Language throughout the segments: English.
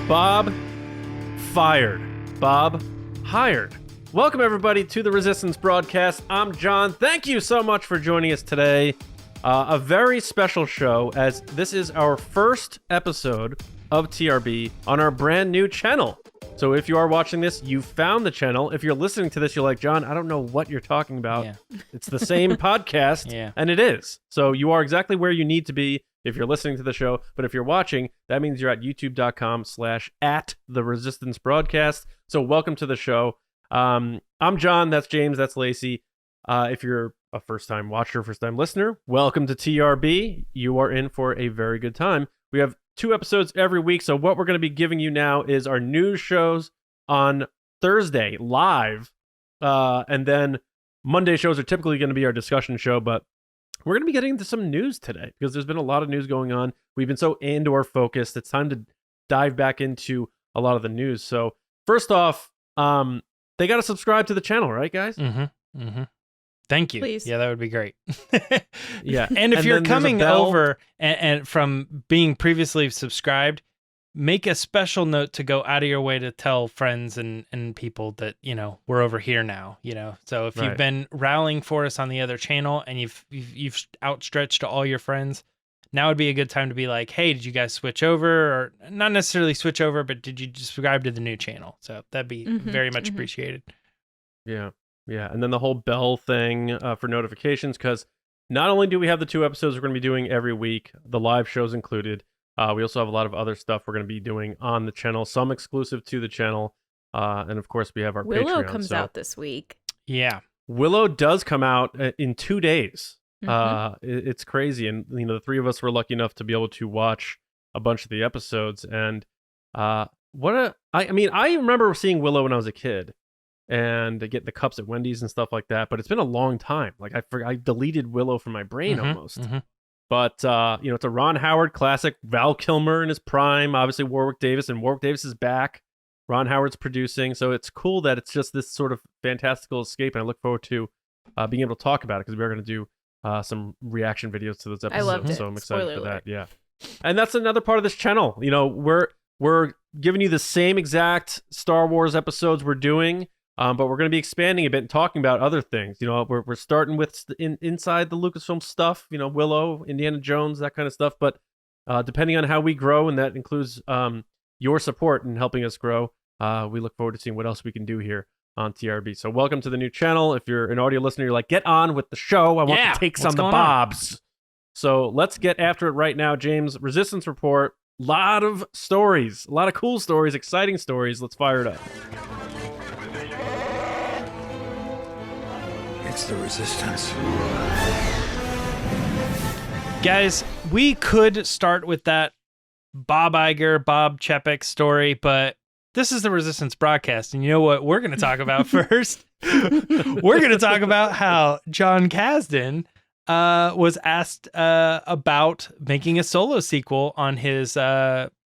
Bob fired. Bob hired. Welcome, everybody, to the Resistance broadcast. I'm Jon. Thank you so much for joining us today. A very special show, as this is our first episode of TRB on our brand new channel. So if you are watching this, you found the channel. If you're listening to this, you're like, Jon, I don't know what you're talking about. Yeah. It's the same podcast, and it is. So you are exactly where you need to be if you're listening to the show. But if you're watching, that means you're at youtube.com/@theResistanceBroadcast. So welcome to the show. I'm Jon, that's James, that's Lacey. If you're a first-time watcher, first-time listener, welcome to TRB. You are in for a very good time. We have 2 episodes every week, so what we're going to be giving you now is our news shows on Thursday, live, and then Monday shows are typically going to be our discussion show, but we're going to be getting into some news today, because there's been a lot of news going on. We've been so Andor focused, it's time to dive back into a lot of the news. So, first off, they got to subscribe to the channel, right, guys? Mm-hmm. Mm-hmm. Thank you. Please. Yeah, that would be great. Yeah. And if you're coming over and from being previously subscribed, make a special note to go out of your way to tell friends and people that, you know, we're over here now, you know. So if you've been rallying for us on the other channel and you've outstretched to all your friends, now would be a good time to be like, hey, did you guys switch over? Or not necessarily switch over, but did you subscribe to the new channel? So that'd be very much appreciated. Yeah. Yeah, and then the whole bell thing for notifications, because not only do we have the 2 episodes we're going to be doing every week, the live shows included, we also have a lot of other stuff we're going to be doing on the channel, some exclusive to the channel, and of course we have our Willow Patreon. comes out this week. Yeah. Willow does come out in 2 days. It's crazy, and you know, the 3 of us were lucky enough to be able to watch a bunch of the episodes, and I remember seeing Willow when I was a kid, and getting the cups at Wendy's and stuff like that. But it's been a long time. Like I deleted Willow from my brain almost. But you know, it's a Ron Howard classic. Val Kilmer in his prime, obviously Warwick Davis, and Warwick Davis is back. Ron Howard's producing, so it's cool that it's just this sort of fantastical escape. And I look forward to being able to talk about it, because we're going to do some reaction videos to those episodes. I loved it. So I'm excited Spoiler for that. alert. Yeah, and that's another part of this channel. You know, we're giving you the same exact Star Wars episodes we're doing. But we're going to be expanding a bit and talking about other things. You know, we're starting with inside the Lucasfilm stuff, you know, Willow, Indiana Jones, that kind of stuff. But depending on how we grow, and that includes your support in helping us grow, we look forward to seeing what else we can do here on TRB. So welcome to the new channel. If you're an audio listener, you're like, get on with the show. I want the takes on the Bobs. So let's get after it right now, James. Resistance Report. A lot of stories, a lot of cool stories, exciting stories. Let's fire it up. It's the Resistance. Guys, we could start with that Bob Iger, Bob Chapek story, but this is the Resistance broadcast, and you know what we're going to talk about first? We're going to talk about how Jon Kasdan was asked about making a solo sequel on his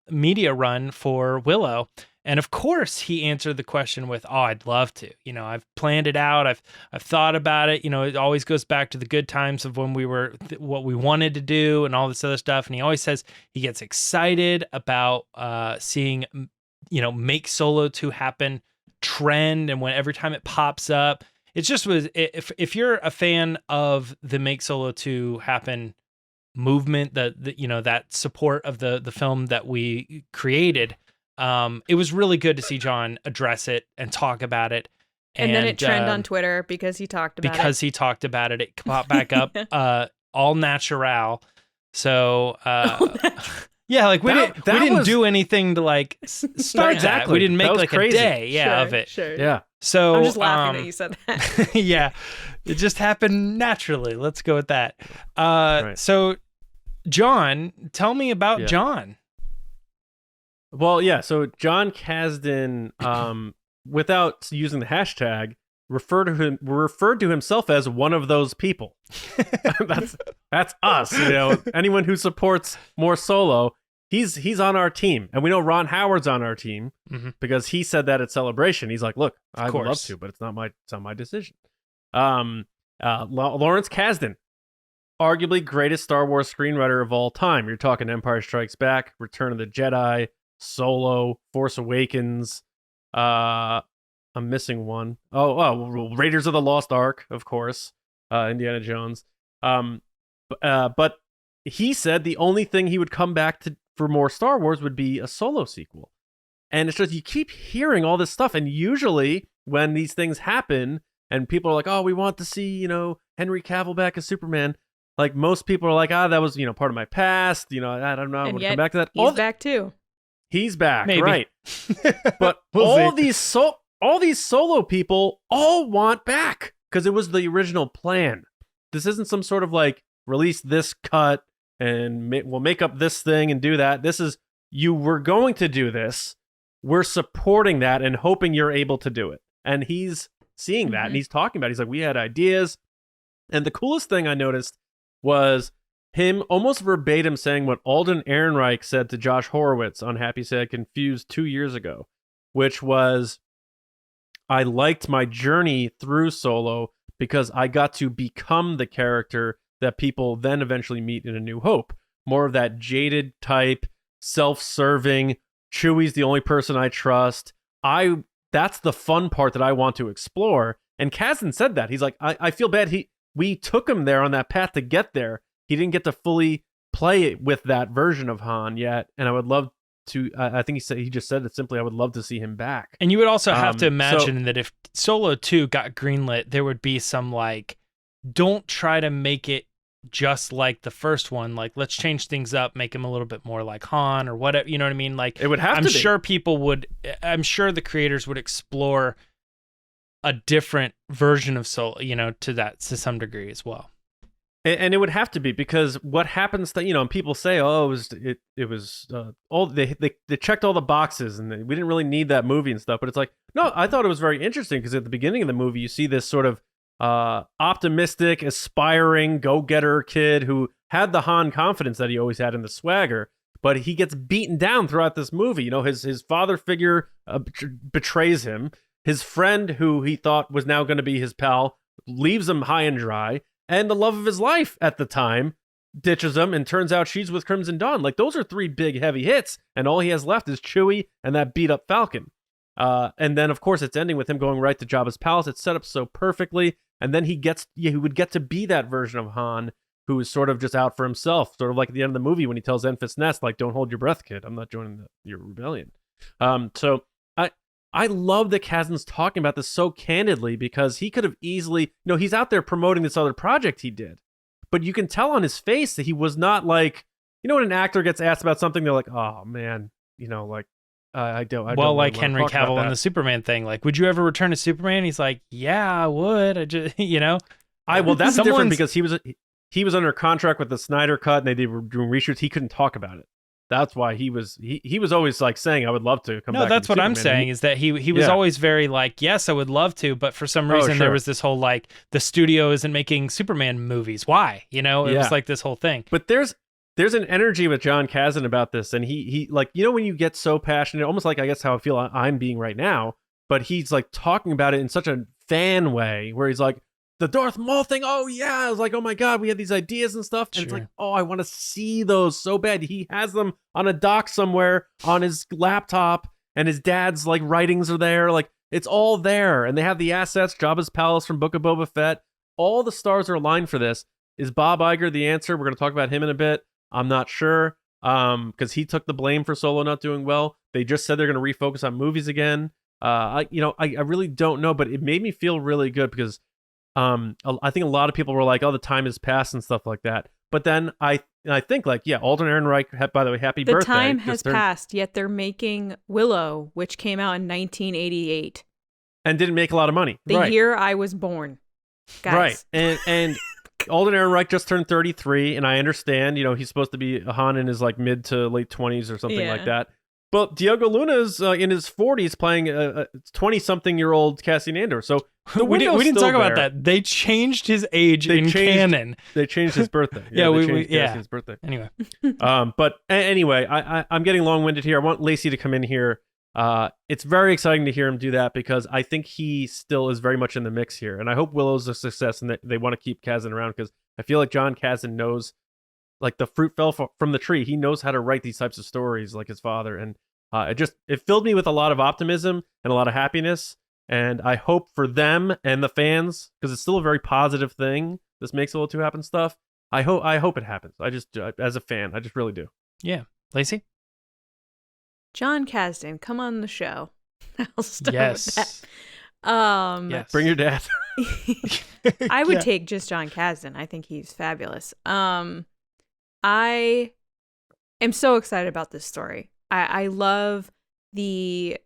media run for Willow. And of course, he answered the question with, "Oh, I'd love to. You know, I've planned it out. I've thought about it. You know, it always goes back to the good times of when we were what we wanted to do and all this other stuff." And he always says he gets excited about seeing, you know, make Solo 2 happen trend, and when every time it pops up, it just was. If you're a fan of the make Solo 2 happen movement, the you know, that support of the film that we created. It was really good to see Jon address it and talk about it. And then it trended on Twitter because he talked about it. Because he talked about it. It popped back up, all natural. So, yeah, like we didn't do anything to like start that. We didn't make like crazy. A day of it. Sure. Yeah. So I'm just laughing that you said that. Yeah, it just happened naturally. Let's go with that. So Jon, tell me about Jon. Well, yeah, so Jon Kasdan, without using the hashtag, referred to himself as one of those people. that's us, you know. Anyone who supports more Solo, he's on our team. And we know Ron Howard's on our team because he said that at Celebration. He's like, look, I'd love to, but it's not my decision. Lawrence Kasdan, arguably greatest Star Wars screenwriter of all time. You're talking Empire Strikes Back, Return of the Jedi, Solo, Force Awakens. I'm missing one. Oh, Raiders of the Lost Ark, of course. Indiana Jones. But he said the only thing he would come back to for more Star Wars would be a Solo sequel. And it's just, you keep hearing all this stuff. And usually when these things happen and people are like, oh, we want to see, Henry Cavill back as Superman. Like, most people are like, that was, part of my past. I don't know. I want to come back to that. He's back too. He's back, Maybe. right? But all these Solo people all want back because it was the original plan. This isn't some sort of like release this cut and we'll make up this thing and do that. This is, you were going to do this. We're supporting that and hoping you're able to do it. And he's seeing that and he's talking about it. He's like, we had ideas. And the coolest thing I noticed was him almost verbatim saying what Alden Ehrenreich said to Josh Horowitz on Happy Sad Confused 2 years ago, which was, I liked my journey through Solo because I got to become the character that people then eventually meet in A New Hope. More of that jaded type, self-serving, Chewie's the only person I trust. That's the fun part that I want to explore. And Kasdan said that. He's like, I feel bad. We took him there on that path to get there. He didn't get to fully play it with that version of Han yet. And I would love to, I think he just said it simply, I would love to see him back. And you would also have to imagine that if Solo 2 got greenlit, there would be some like, don't try to make it just like the first one. Like, let's change things up, make him a little bit more like Han or whatever. You know what I mean? Like, it would have to be. I'm sure the creators would explore a different version of Solo, to some degree as well. And it would have to be, because what happens that, and people say, oh, it was all they checked all the boxes and we didn't really need that movie and stuff. But it's like, no, I thought it was very interesting because at the beginning of the movie, you see this sort of optimistic, aspiring, go-getter kid who had the Han confidence that he always had in the swagger, but he gets beaten down throughout this movie. His father figure betrays him. His friend, who he thought was now going to be his pal, leaves him high and dry. And the love of his life at the time ditches him, and turns out she's with Crimson Dawn. Like, those are 3 big, heavy hits, and all he has left is Chewie and that beat-up Falcon. And then, of course, it's ending with him going right to Jabba's palace. It's set up so perfectly. And then he would get to be that version of Han who is sort of just out for himself, sort of like at the end of the movie when he tells Enfys Nest, like, don't hold your breath, kid. I'm not joining your rebellion. So I love that Kasdan's talking about this so candidly, because he could have easily, he's out there promoting this other project he did. But you can tell on his face that he was not like, when an actor gets asked about something, they're like, oh, man, I don't like really Henry Cavill in the Superman thing. Like, would you ever return to Superman? He's like, yeah, I would. I just, that's different, because he was under contract with the Snyder Cut, and they were doing reshoots. He couldn't talk about it. That's why he was always like saying, I would love to come back. No, that's what I'm saying, is that he was always very like, yes, I would love to, but for some reason there was this whole like, the studio isn't making Superman movies. Why? It was like this whole thing. But there's an energy with Jon Kasdan about this, and he like, when you get so passionate, almost like I guess how I feel I'm being right now, but he's like talking about it in such a fan way where he's like, the Darth Maul thing, oh yeah, I was like, oh my god, we had these ideas and stuff, and it's like, oh, I want to see those so bad. He has them on a dock somewhere on his laptop, and his dad's like writings are there, like it's all there, and they have the assets, Jabba's palace from Book of Boba Fett. All the stars are aligned for this. Is Bob Iger the answer? We're going to talk about him in a bit. I'm not sure, because he took the blame for Solo not doing well. They just said they're going to refocus on movies again. I really don't know, but it made me feel really good, because I think a lot of people were like, oh, the time has passed and stuff like that. But then I think like, yeah, Alden Ehrenreich, by the way, happy birthday. The time has passed, yet they're making Willow, which came out in 1988. And didn't make a lot of money. The year I was born. Guys. Right. And Alden Ehrenreich just turned 33, and I understand, he's supposed to be a Han in his like mid to late 20s or something like that. But Diego Luna's in his 40s playing a 20-something-year-old Cassian Andor. So we didn't talk about that. They changed his age canon. They changed his birthday. Cassian's birthday. Anyway. But anyway, I'm getting long-winded here. I want Lacey to come in here. It's very exciting to hear him do that, because I think he still is very much in the mix here. And I hope Willow's a success, and that they want to keep Kasdan around, because I feel like Jon Kasdan knows, like, the fruit fell from the tree. He knows how to write these types of stories like his father. And it filled me with a lot of optimism and a lot of happiness. And I hope for them and the fans, because it's still a very positive thing. This Make Solo 2 happen stuff. I hope it happens. I just, as a fan, I just really do. Yeah. Lacey? Jon Kasdan, come on the show. I'll start Yes. with that. Yes. Bring your dad. I would Yeah. take just Jon Kasdan. I think he's fabulous. I am so excited about this story. I love the,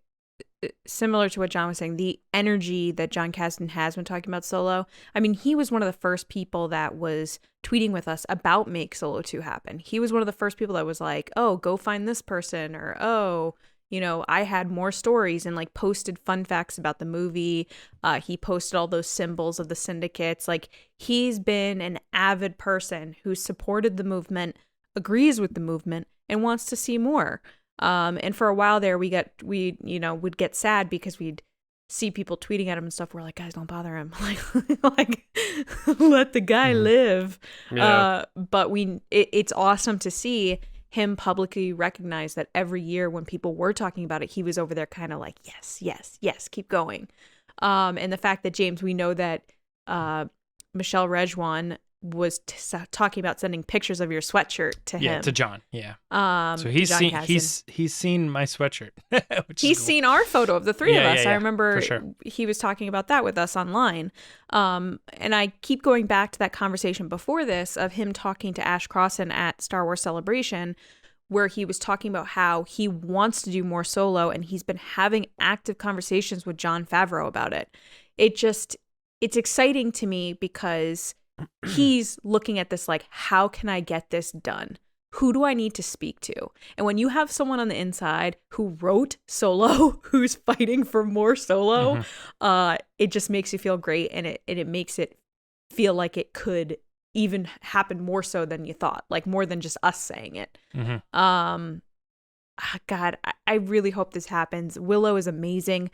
similar to what John was saying, the energy that Jon Kasdan has when talking about Solo. I mean, he was one of the first people that was tweeting with us about Make Solo 2 happen. He was one of the first people that was like, oh, go find this person, or, oh, you know, I had more stories, and like posted fun facts about the movie. He posted all those symbols of the syndicates. Like, he's been an avid person who supported the movement, agrees with the movement, and wants to see more. And for a while there, we would get sad because we'd see people tweeting at him and stuff. We're like, guys, don't bother him. like let the guy live. Yeah. But it's awesome to see him publicly recognize that every year when people were talking about it, he was over there kind of like, yes, keep going. And the fact that, James, we know that Michelle Rejwan was talking about sending pictures of your sweatshirt to him. Yeah, to John. Yeah. So he's seen my sweatshirt. He's seen our photo of the three of us. Yeah, I remember for sure. he was talking about that with us online. And I keep going back to that conversation before this of him talking to Ash Crossan at Star Wars Celebration, where he was talking about how he wants to do more Solo, and he's been having active conversations with Jon Favreau about it. It's exciting to me because he's looking at this like, how can I get this done? Who do I need to speak to? And when you have someone on the inside who wrote Solo, who's fighting for more Solo, it just makes you feel great, and it makes it feel like it could even happen more so than you thought, like more than just us saying it. God, I really hope this happens. Willow is amazing.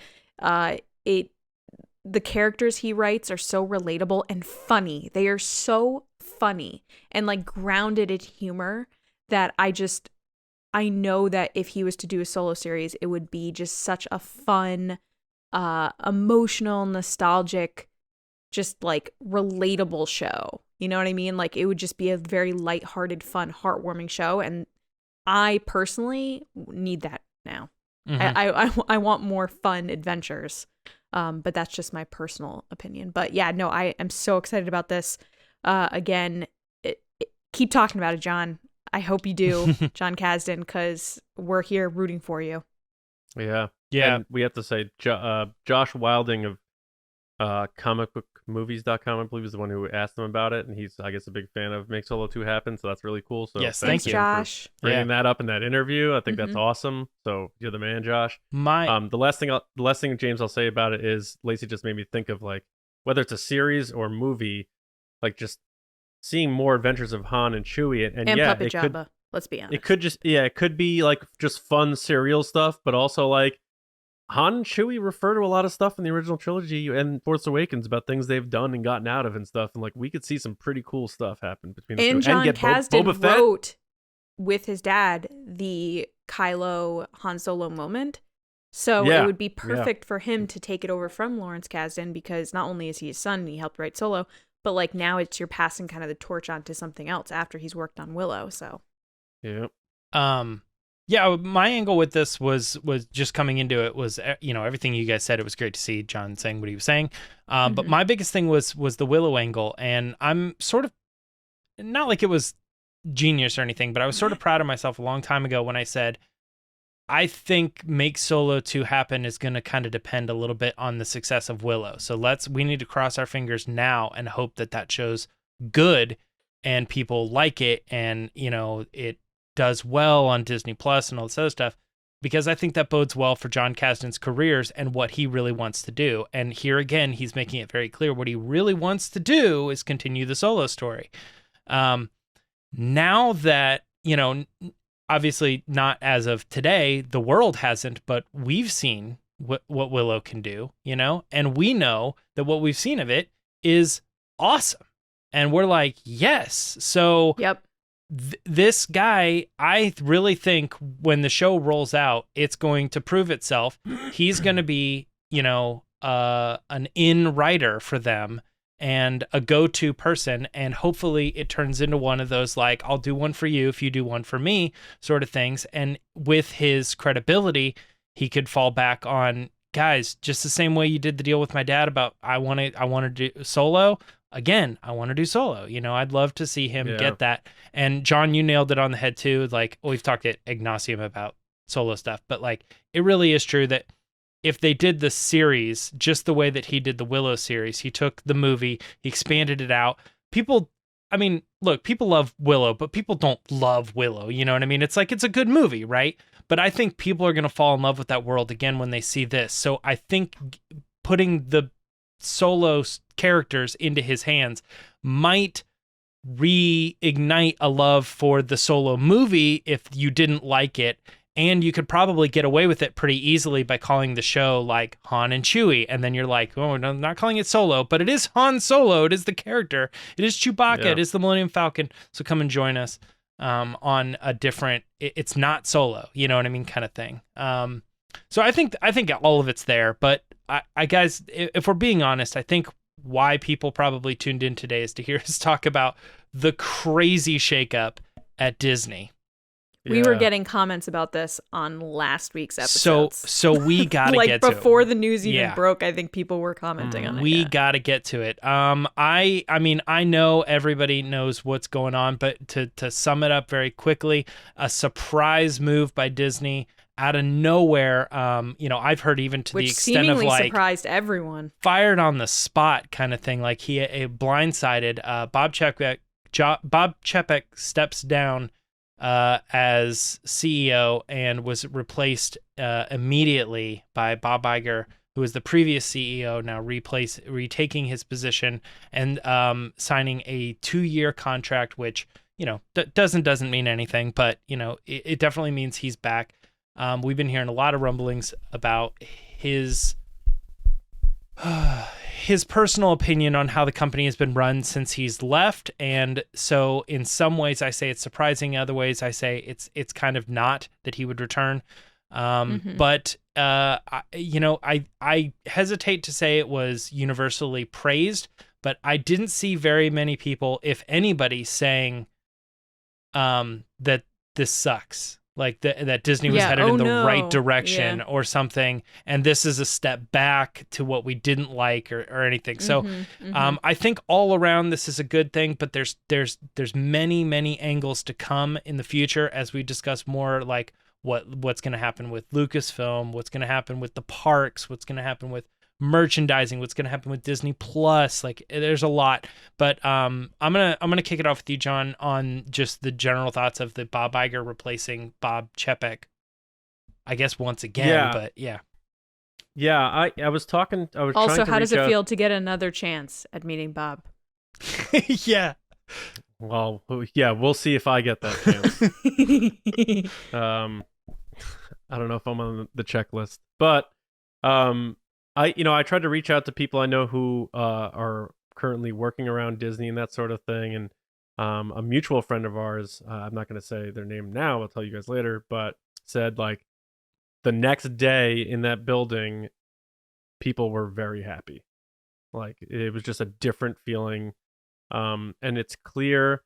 The characters he writes are so relatable and funny. They are so funny and like grounded in humor that I know that if he was to do a Solo series, it would be just such a fun, emotional, nostalgic, just like relatable show. You know what I mean? Like, it would just be a very lighthearted, fun, heartwarming show. And I personally need that now. I want more fun adventures. But that's just my personal opinion. But yeah, no, I am so excited about this. Again, keep talking about it, John. I hope you do, Jon Kasdan, because we're here rooting for you. Yeah. Yeah. And we have to say, Josh Wilding of comicbookmovies.com, I believe, is the one who asked him about it, and he's, I guess, a big fan of Make Solo 2 Happen, so that's really cool. So yes, thanks thank you, Josh. for bringing that up in that interview. I think that's awesome. So you're the man, Josh. My The last thing, James, I'll say about it is Lacey just made me think of, like, whether it's a series or movie, like just seeing more adventures of Han and Chewie, and yeah, Puppet Jabba. Let's be honest. It could be like just fun serial stuff, but also like Han and Chewie refer to a lot of stuff in the original trilogy and Force Awakens about things they've done and gotten out of and stuff, and like we could see some pretty cool stuff happen between the two. And Jon get Kasdan Boba Fett. wrote with his dad the Kylo Han Solo moment. So it would be perfect for him to take it over from Lawrence Kasdan, because not only is he his son and he helped write Solo, but like now you're passing kind of the torch on to something else after he's worked on Willow. So Yeah. Yeah, my angle with this was just coming into it was, everything you guys said. It was great to see John saying what he was saying. But my biggest thing was the Willow angle, and I'm sort of, not like it was genius or anything, but I was sort of proud of myself a long time ago when I said, I think Make Solo 2 Happen is going to kind of depend a little bit on the success of Willow. So we need to cross our fingers now and hope that show's good and people like it, and it does well on Disney Plus and all this other stuff, because I think that bodes well for Jon Kasdan's careers and what he really wants to do. And here again, he's making it very clear what he really wants to do is continue the Solo story. Now that, obviously not as of today, the world hasn't, but we've seen what Willow can do, and we know that what we've seen of it is awesome. And we're like, yes. So yep. this guy, I really think when the show rolls out, it's going to prove itself. He's going to be, an in writer for them and a go-to person. And hopefully it turns into one of those, like, I'll do one for you if you do one for me sort of things. And with his credibility, he could fall back on, guys, just the same way you did the deal with my dad about I want to do Solo. Again, I want to do Solo. I'd love to see him get that. And John, you nailed it on the head too. Like, we've talked at ad nauseum about Solo stuff, but like, it really is true that if they did the series just the way that he did the Willow series, he took the movie, he expanded it out. People love Willow, but people don't love Willow. You know what I mean? It's like, it's a good movie, right? But I think people are going to fall in love with that world again when they see this. So I think putting the Solo characters into his hands might reignite a love for the Solo movie if you didn't like it, and you could probably get away with it pretty easily by calling the show like Han and Chewie, and then you're like, oh, no, I'm not calling it Solo, but it is Han Solo, it is the character, it is Chewbacca, it is the Millennium Falcon, so come and join us on a different, it's not Solo, you know what I mean, kind of thing. So I think all of it's there, but I guys, if we're being honest, I think why people probably tuned in today is to hear us talk about the crazy shakeup at Disney. We were getting comments about this on last week's episodes. So we gotta like get to it. Before the news even broke, I think people were commenting on it. We gotta get to it. I mean, I know everybody knows what's going on, but to sum it up very quickly, a surprise move by Disney out of nowhere. I've heard even to the extent of like surprised everyone, fired on the spot kind of thing. Like he blindsided. Bob Chapek steps down as CEO and was replaced immediately by Bob Iger, who was the previous CEO, now retaking his position and signing a 2-year contract, which doesn't mean anything, but it definitely means he's back. We've been hearing a lot of rumblings about his personal opinion on how the company has been run since he's left, and so in some ways I say it's surprising, other ways I say it's kind of not that he would return. But I hesitate to say it was universally praised, but I didn't see very many people, if anybody, saying that this sucks. Like that Disney was headed in the right direction or something, and this is a step back to what we didn't like or anything. So I think all around this is a good thing, but there's many angles to come in the future as we discuss more, like what's going to happen with Lucasfilm, what's going to happen with the parks, what's going to happen with merchandising, what's going to happen with Disney Plus. Like, there's a lot, but I'm gonna kick it off with you, John, on just the general thoughts of the Bob Iger replacing Bob Chapek, I guess, once again. But I was talking. I was also, trying to how does reach it out... feel to get another chance at meeting Bob? Yeah. Well, yeah, we'll see if I get that chance. I don't know if I'm on the checklist, but I tried to reach out to people I know who are currently working around Disney and that sort of thing, and a mutual friend of ours, I'm not going to say their name now, I'll tell you guys later, but said like the next day in that building, people were very happy. Like, it was just a different feeling, and it's clear.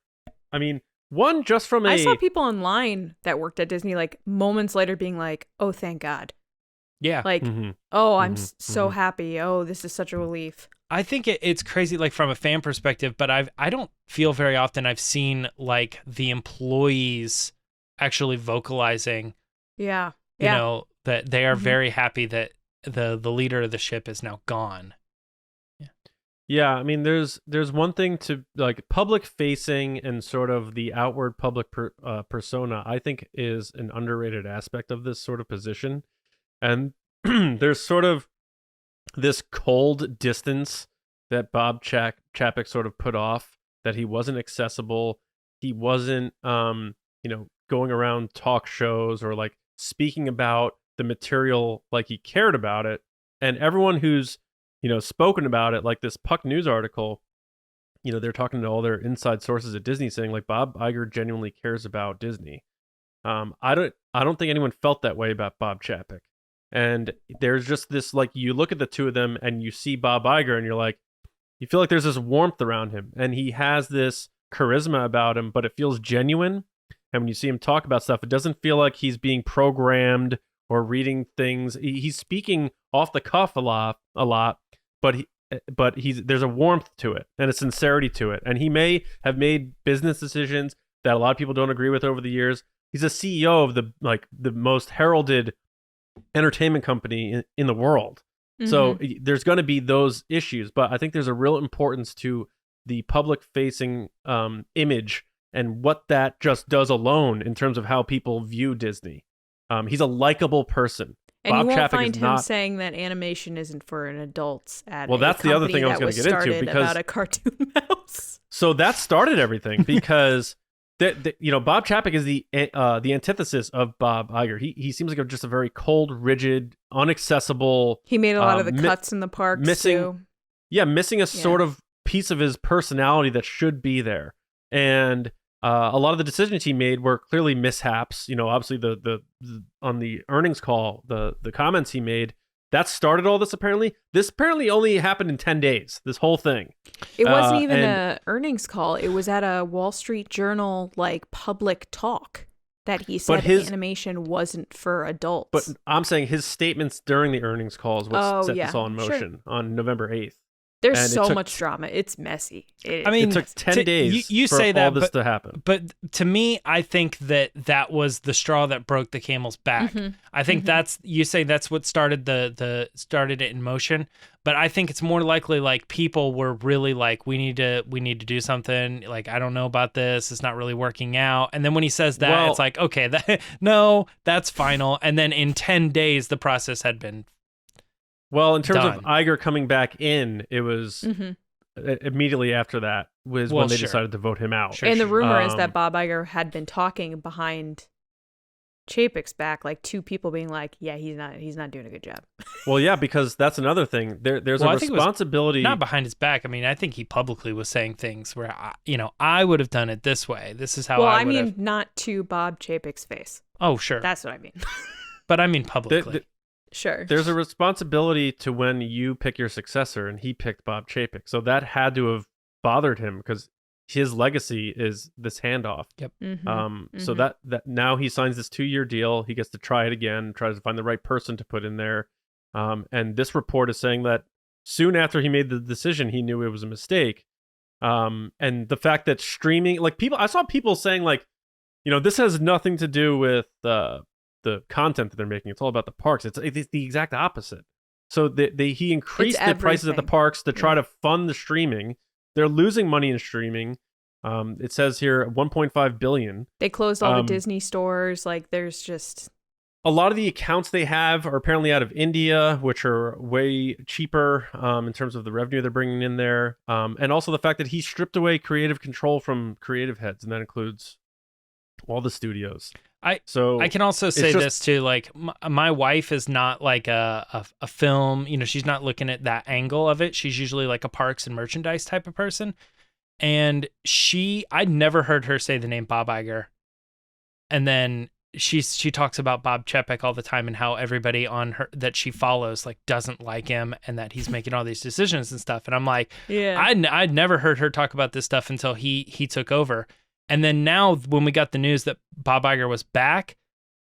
I mean, one, just from I saw people online that worked at Disney like moments later being like, "Oh, thank God." Yeah. Like, oh, I'm so happy. Oh, this is such a relief. I think it's crazy, like, from a fan perspective, but I don't feel very often I've seen like the employees actually vocalizing. Yeah. That they are very happy that the leader of the ship is now gone. Yeah, I mean, there's one thing to like public facing and sort of the outward public persona, I think, is an underrated aspect of this sort of position. And there's sort of this cold distance that Bob Chapek sort of put off, that he wasn't accessible. He wasn't, going around talk shows or like speaking about the material like he cared about it. And everyone who's, spoken about it, like this Puck News article, they're talking to all their inside sources at Disney saying like Bob Iger genuinely cares about Disney. I don't think anyone felt that way about Bob Chapek. And there's just this, like, you look at the two of them and you see Bob Iger and you're like, you feel like there's this warmth around him and he has this charisma about him, but it feels genuine. And when you see him talk about stuff, it doesn't feel like he's being programmed or reading things. He's speaking off the cuff a lot, but there's a warmth to it and a sincerity to it. And he may have made business decisions that a lot of people don't agree with over the years. He's a CEO of the most heralded entertainment company in the world. Mm-hmm. So there's going to be those issues, but I think there's a real importance to the public facing image and what that just does alone in terms of how people view Disney. He's a likable person. And Bob you won't Chapek find is him not saying that animation isn't for an adults at well, that's the other thing I was going to get into, because about a cartoon mouse. So that started everything because Bob Chapek is the antithesis of Bob Iger. He seems like just a very cold, rigid, inaccessible. He made a lot of the cuts in the parks too. Yeah, missing a sort of piece of his personality that should be there. And a lot of the decisions he made were clearly mishaps. Obviously the on the earnings call, the comments he made, that started all this apparently. This apparently only happened in 10 days, this whole thing. It wasn't even an earnings call. It was at a Wall Street Journal public talk that he said the animation wasn't for adults. But I'm saying his statements during the earnings call is what set this all in motion on November 8th. There's so much drama. It's messy. It took 10 days you for say that, all this to happen. But to me, I think that was the straw that broke the camel's back. Mm-hmm. I think that's what started started it in motion. But I think it's more likely like people were really like, we need to do something. Like, I don't know about this. It's not really working out. And then when he says that, it's like, okay, that's final. And then in 10 days, the process had been Well, in terms done. of Iger coming back in, it was immediately after that was when they decided to vote him out. And the rumor is that Bob Iger had been talking behind Chapek's back, like two people being like, "Yeah, he's not doing a good job." Well, yeah, because that's another thing. There's a responsibility. Not behind his back. I mean, I think he publicly was saying things where I would have done it this way. This is how I would have. Not to Bob Chapek's face. Oh, sure. That's what I mean. But I mean publicly. Sure. There's a responsibility to when you pick your successor, and he picked Bob Chapek. So that had to have bothered him because his legacy is this handoff. Yep. Mm-hmm. So that now he signs this 2-year deal. He gets to try it again, tries to find the right person to put in there. And this report is saying that soon after he made the decision, he knew it was a mistake. And the fact that streaming, I saw people saying this has nothing to do with the content that they're making. It's all about the parks. It's the exact opposite. So he increased the prices at the parks to try to fund the streaming. They're losing money in streaming. It says here $1.5 billion. They closed all the Disney stores. There's just a lot of the accounts they have are apparently out of India, which are way cheaper in terms of the revenue they're bringing in there. And also the fact that he stripped away creative control from creative heads, and that includes all the studios. I can also say this too. My wife is not like a film. She's not looking at that angle of it. She's usually like a parks and merchandise type of person. And I'd never heard her say the name Bob Iger. And then she talks about Bob Chapek all the time and how everybody on her that she follows doesn't like him and that he's making all these decisions and stuff. And I'm like, yeah, I'd never heard her talk about this stuff until he took over. And then now when we got the news that Bob Iger was back,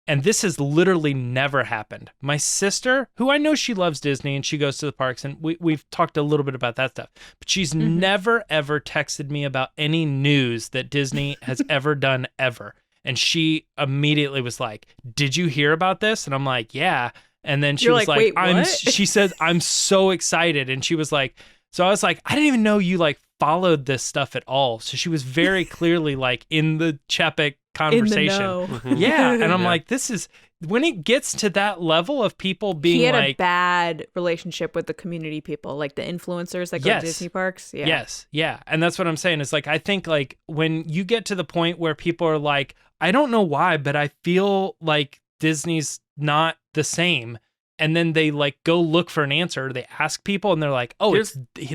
and this has literally never happened. My sister, who I know she loves Disney and she goes to the parks, and we've talked a little bit about that stuff, but she's never, ever texted me about any news that Disney has ever done ever. And she immediately was like, "Did you hear about this?" And I'm like, "Yeah." And then she was like, "Wait, she says, "I'm so excited." And she was like, so I was like, "I didn't even know you followed this stuff at all." So she was very clearly in the Chapek conversation. In the know. Yeah. And I'm like, this is when it gets to that level of people being he had a bad relationship with the community people, the influencers that go to Disney parks. Yeah. Yes. Yeah. And that's what I'm saying. Is I think when you get to the point where people are like, I don't know why, but I feel like Disney's not the same. And then they go look for an answer. They ask people and they're like, oh,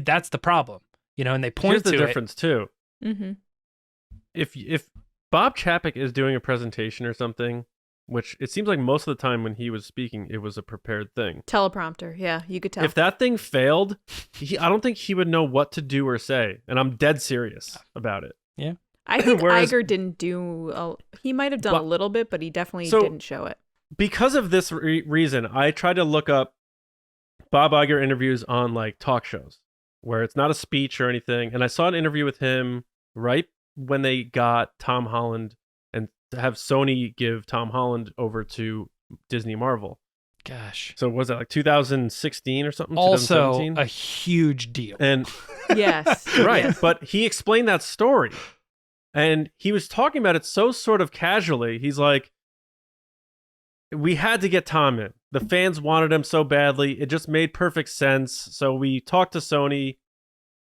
that's the problem. and they Here's point the to difference too. Mm-hmm. If Bob Chapek is doing a presentation or something, which it seems like most of the time when he was speaking, it was a prepared thing. Teleprompter. Yeah, you could tell. If that thing failed, I don't think he would know what to do or say. And I'm dead serious about it. Yeah. I think Whereas- Iger didn't do. He might have done a little bit, but he definitely So- didn't show it. Because of this reason, I tried to look up Bob Iger interviews on like talk shows where it's not a speech or anything. And I saw an interview with him right when they got Tom Holland and to have Sony give Tom Holland over to Disney Marvel. Gosh. So was that like 2016 or something? Also 2017? a huge deal. And Yes. right, Yes. but he explained that story. And he was talking about it so sort of casually. He's like, we had to get Tom in. The fans wanted him so badly. It just made perfect sense. So we talked to Sony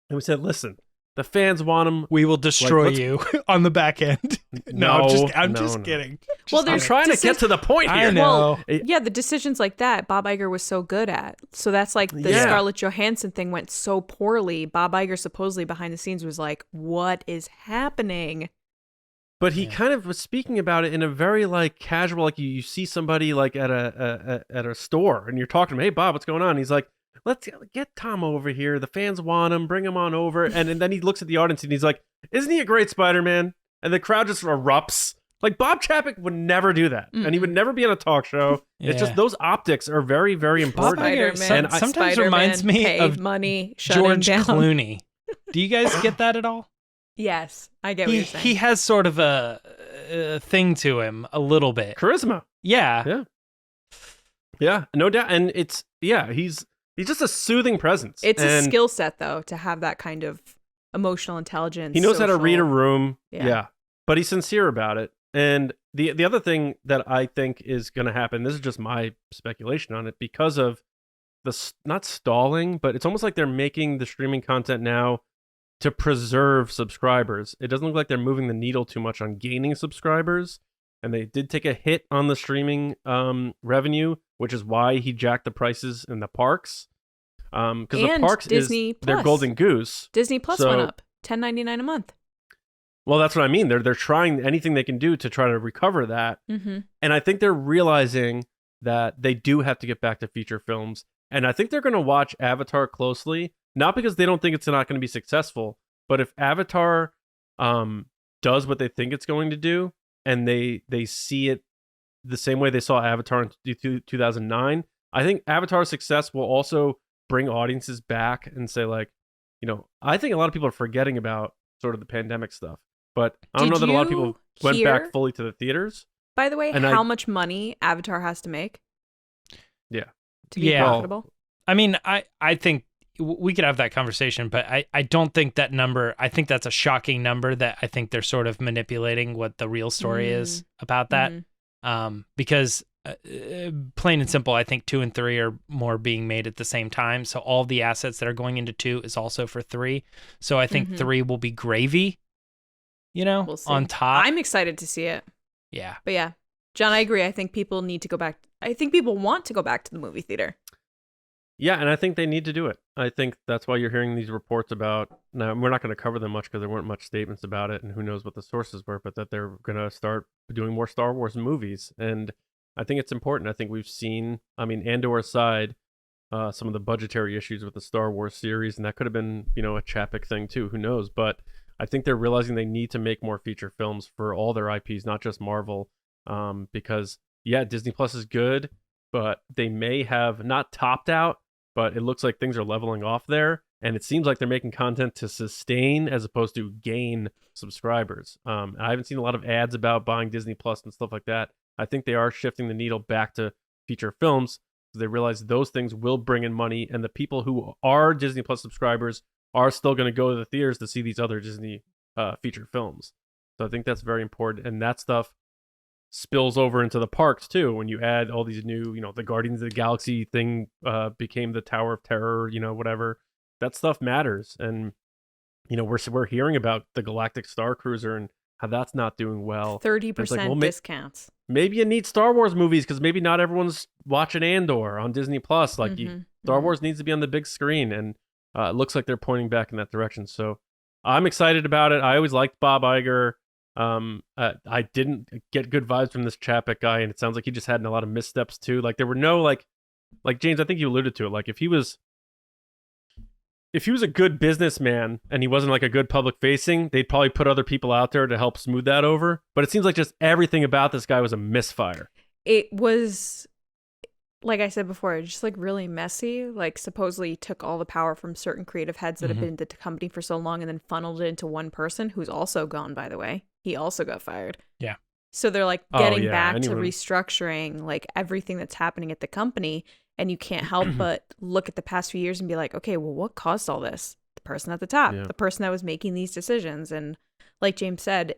and we said, listen, the fans want him. We will destroy let's- you on the back end. I'm just no. kidding. Well, I'm there's trying to get to the point I here. know. Yeah, the decisions like that, Bob Iger was so good at. So that's like the Yeah. Scarlett Johansson thing went so poorly. Bob Iger supposedly behind the scenes was like, "What is happening?" But he kind of was speaking about it in a very like casual, like you see somebody like at a store and you're talking to him, hey Bob, what's going on? And he's like, let's get Tom over here. The fans want him. Bring him on over. And then he looks at the audience and he's like, isn't he a great Spider-Man? And the crowd just erupts. Like Bob Chapek would never do that, and he would never be on a talk show. It's just Yeah. those optics are very, very Bob important. Iger Spider-Man, sometimes Spider-Man reminds me paid of money shutting George down. Clooney. Do you guys get that at all? Yes, I get what He you're saying. he has sort of a thing to him a little bit. Charisma. Yeah. Yeah, no doubt. And he's just a soothing presence. It's a And skill set though to have that kind of emotional intelligence. he knows how to read a social- room. Yeah. Yeah. But he's sincere about it. And the other thing that I think is going to happen, this is just my speculation on it, because of not stalling, but it's almost like they're making the streaming content now to preserve subscribers. It doesn't look like they're moving the needle too much on gaining subscribers. And they did take a hit on the streaming revenue, which is why he jacked the prices in the parks. Because the And parks Disney is their Plus. golden goose. Disney Plus So- went up $10.99 a month. Well, that's what I mean. They're trying anything they can do to try to recover that. Mm-hmm. And I think they're realizing that they do have to get back to feature films. And I think they're going to watch Avatar closely, not because they don't think it's not going to be successful, but if Avatar does what they think it's going to do, and they see it the same way they saw Avatar in 2009, I think Avatar's success will also bring audiences back and say, like, I think a lot of people are forgetting about sort of the pandemic stuff. But I don't know that a lot of people went back fully to the theaters. By the way, And how much money Avatar has to make? Yeah. To be Yeah. profitable? I mean, I think we could have that conversation, but I don't think that number, I think that's a shocking number that I think they're sort of manipulating what the real story is about that. Because plain and simple, I think 2 and 3 are more being made at the same time. So all the assets that are going into 2 is also for 3. So I think 3 will be gravy, We'll see. on top. I'm excited to see it. Yeah. But yeah, John, I agree. I think people need to go back. I think people want to go back to the movie theater. Yeah, and I think they need to do it. I think that's why you're hearing these reports about, now we're not going to cover them much because there weren't much statements about it and who knows what the sources were, but that they're going to start doing more Star Wars movies. And I think it's important. I think we've seen, Andor aside, some of the budgetary issues with the Star Wars series, and that could have been, a Chapek thing too, who knows? But I think they're realizing they need to make more feature films for all their IPs, not just Marvel, because, yeah, Disney Plus is good, but they may have not topped out, but it looks like things are leveling off there, and it seems like they're making content to sustain as opposed to gain subscribers. I haven't seen a lot of ads about buying Disney Plus and stuff like that. I think they are shifting the needle back to feature films because they realize those things will bring in money, and the people who are Disney Plus subscribers are still going to go to the theaters to see these other Disney feature films. So I think that's very important, and that stuff spills over into the parks too. When you add all these new, the Guardians of the Galaxy thing became the Tower of Terror, whatever. That stuff matters, and we're hearing about the Galactic Star Cruiser and how that's not doing well. 30% discounts. Maybe you need Star Wars movies because maybe not everyone's watching Andor on Disney Plus. Like Star Wars needs to be on the big screen, and it looks like they're pointing back in that direction. So I'm excited about it. I always liked Bob Iger. I didn't get good vibes from this Chapek guy, and it sounds like he just had a lot of missteps too. Like there were no like James, I think you alluded to it. Like if he was a good businessman and he wasn't like a good public facing, they'd probably put other people out there to help smooth that over. But it seems like just everything about this guy was a misfire. It was, like I said before, just like really messy. Like supposedly he took all the power from certain creative heads that have been at the company for so long and then funneled it into one person who's also gone, by the way. He also got fired. Yeah. So they're like getting back to restructuring like everything that's happening at the company. And you can't help but look at the past few years and be like, okay, well, what caused all this? The person at the top, the person that was making these decisions. And like James said,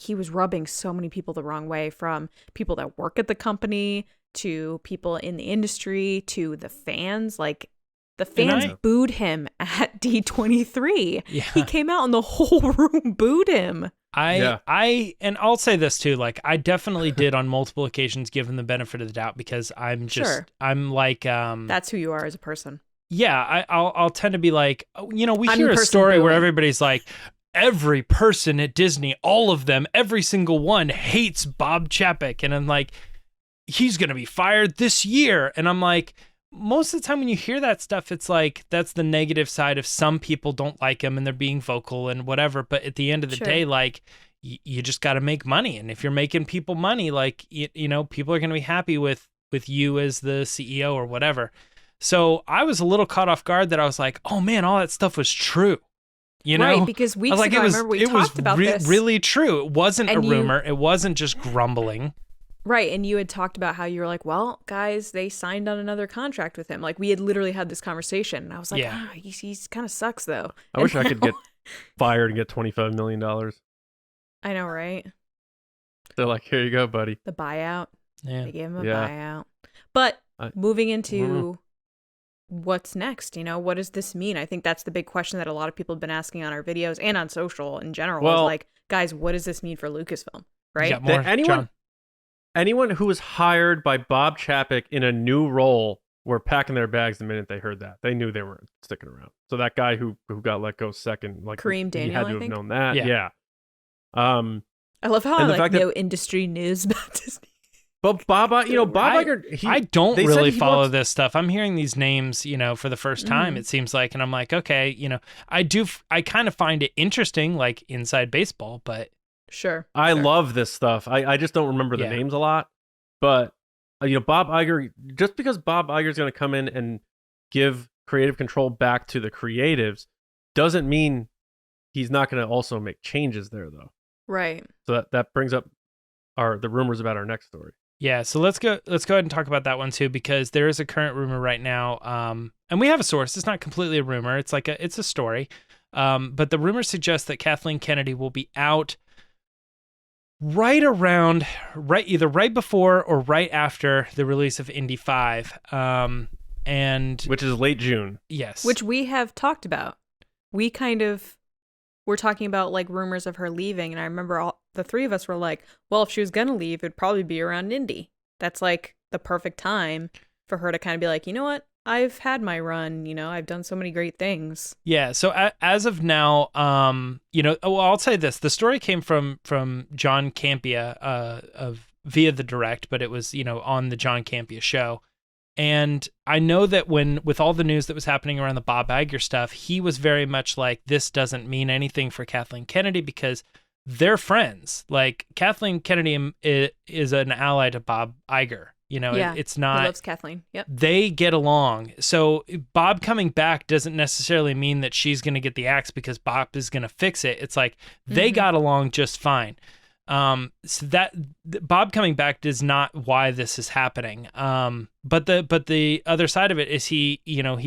he was rubbing so many people the wrong way, from people that work at the company to people in the industry to the fans. Like the fans booed him at D23. Yeah. He came out and the whole room booed him. And I'll say this too, like I definitely did on multiple occasions give him the benefit of the doubt, because I'm like that's who you are as a person. Yeah, I'll tend to be like, we hear a story where everybody's like, every person at Disney, all of them, every single one hates Bob Chapek, and I'm like, he's gonna be fired this year, and I'm like, most of the time when you hear that stuff, it's like that's the negative side of some people don't like him and they're being vocal and whatever. But at the end of the day, like you just got to make money. And if you're making people money, like, people are going to be happy with you as the CEO or whatever. So I was a little caught off guard that I was like, oh man, all that stuff was true. Right, because weeks ago, I remember we talked about this. Really true. It wasn't a rumor. It wasn't just grumbling. Right, and you had talked about how you were like, well, guys, they signed on another contract with him. Like, we had literally had this conversation, and I was like, he's kind of sucks, though. I wish I could get fired and get $25 million. I know, right? They're like, here you go, buddy. The buyout. Yeah. They gave him a buyout. But moving into what's next, what does this mean? I think that's the big question that a lot of people have been asking on our videos and on social in general. Is like, guys, what does this mean for Lucasfilm? Right? Anyone who was hired by Bob Chapek in a new role were packing their bags the minute they heard that. They knew they weren't sticking around. So that guy who got let go second, like Kareem Daniel, he had to have known that. Yeah. I love how no industry news about Disney. But Bob Iger, I don't really follow this stuff. I'm hearing these names, for the first time, it seems like, and I'm like, okay, I kind of find it interesting, like inside baseball, but Sure. I love this stuff. I just don't remember the names a lot. But, Bob Iger, just because Bob Iger is going to come in and give creative control back to the creatives doesn't mean he's not going to also make changes there, though. Right. So that brings up the rumors about our next story. Yeah, so let's go ahead and talk about that one too, because there is a current rumor right now, and we have a source. It's not completely a rumor. It's like it's a story. But the rumor suggests that Kathleen Kennedy will be out either right before or right after the release of Indy 5, and which is late June. Yes, which we have talked about. We kind of were talking about like rumors of her leaving, and I remember the three of us were like, well, if she was gonna leave, it'd probably be around Indy. That's like the perfect time for her to kind of be like, you know what, I've had my run, I've done so many great things. Yeah. So as of now, I'll say this: the story came from Jon Campea via the direct, but it was on the Jon Campea show, and I know that with all the news that was happening around the Bob Iger stuff, he was very much like, this doesn't mean anything for Kathleen Kennedy because they're friends. Like Kathleen Kennedy is an ally to Bob Iger. It's not. He loves Kathleen. Yep. They get along. So Bob coming back doesn't necessarily mean that she's going to get the axe because Bob is going to fix it. It's like they got along just fine. So that Bob coming back is not why this is happening. But the other side of it is he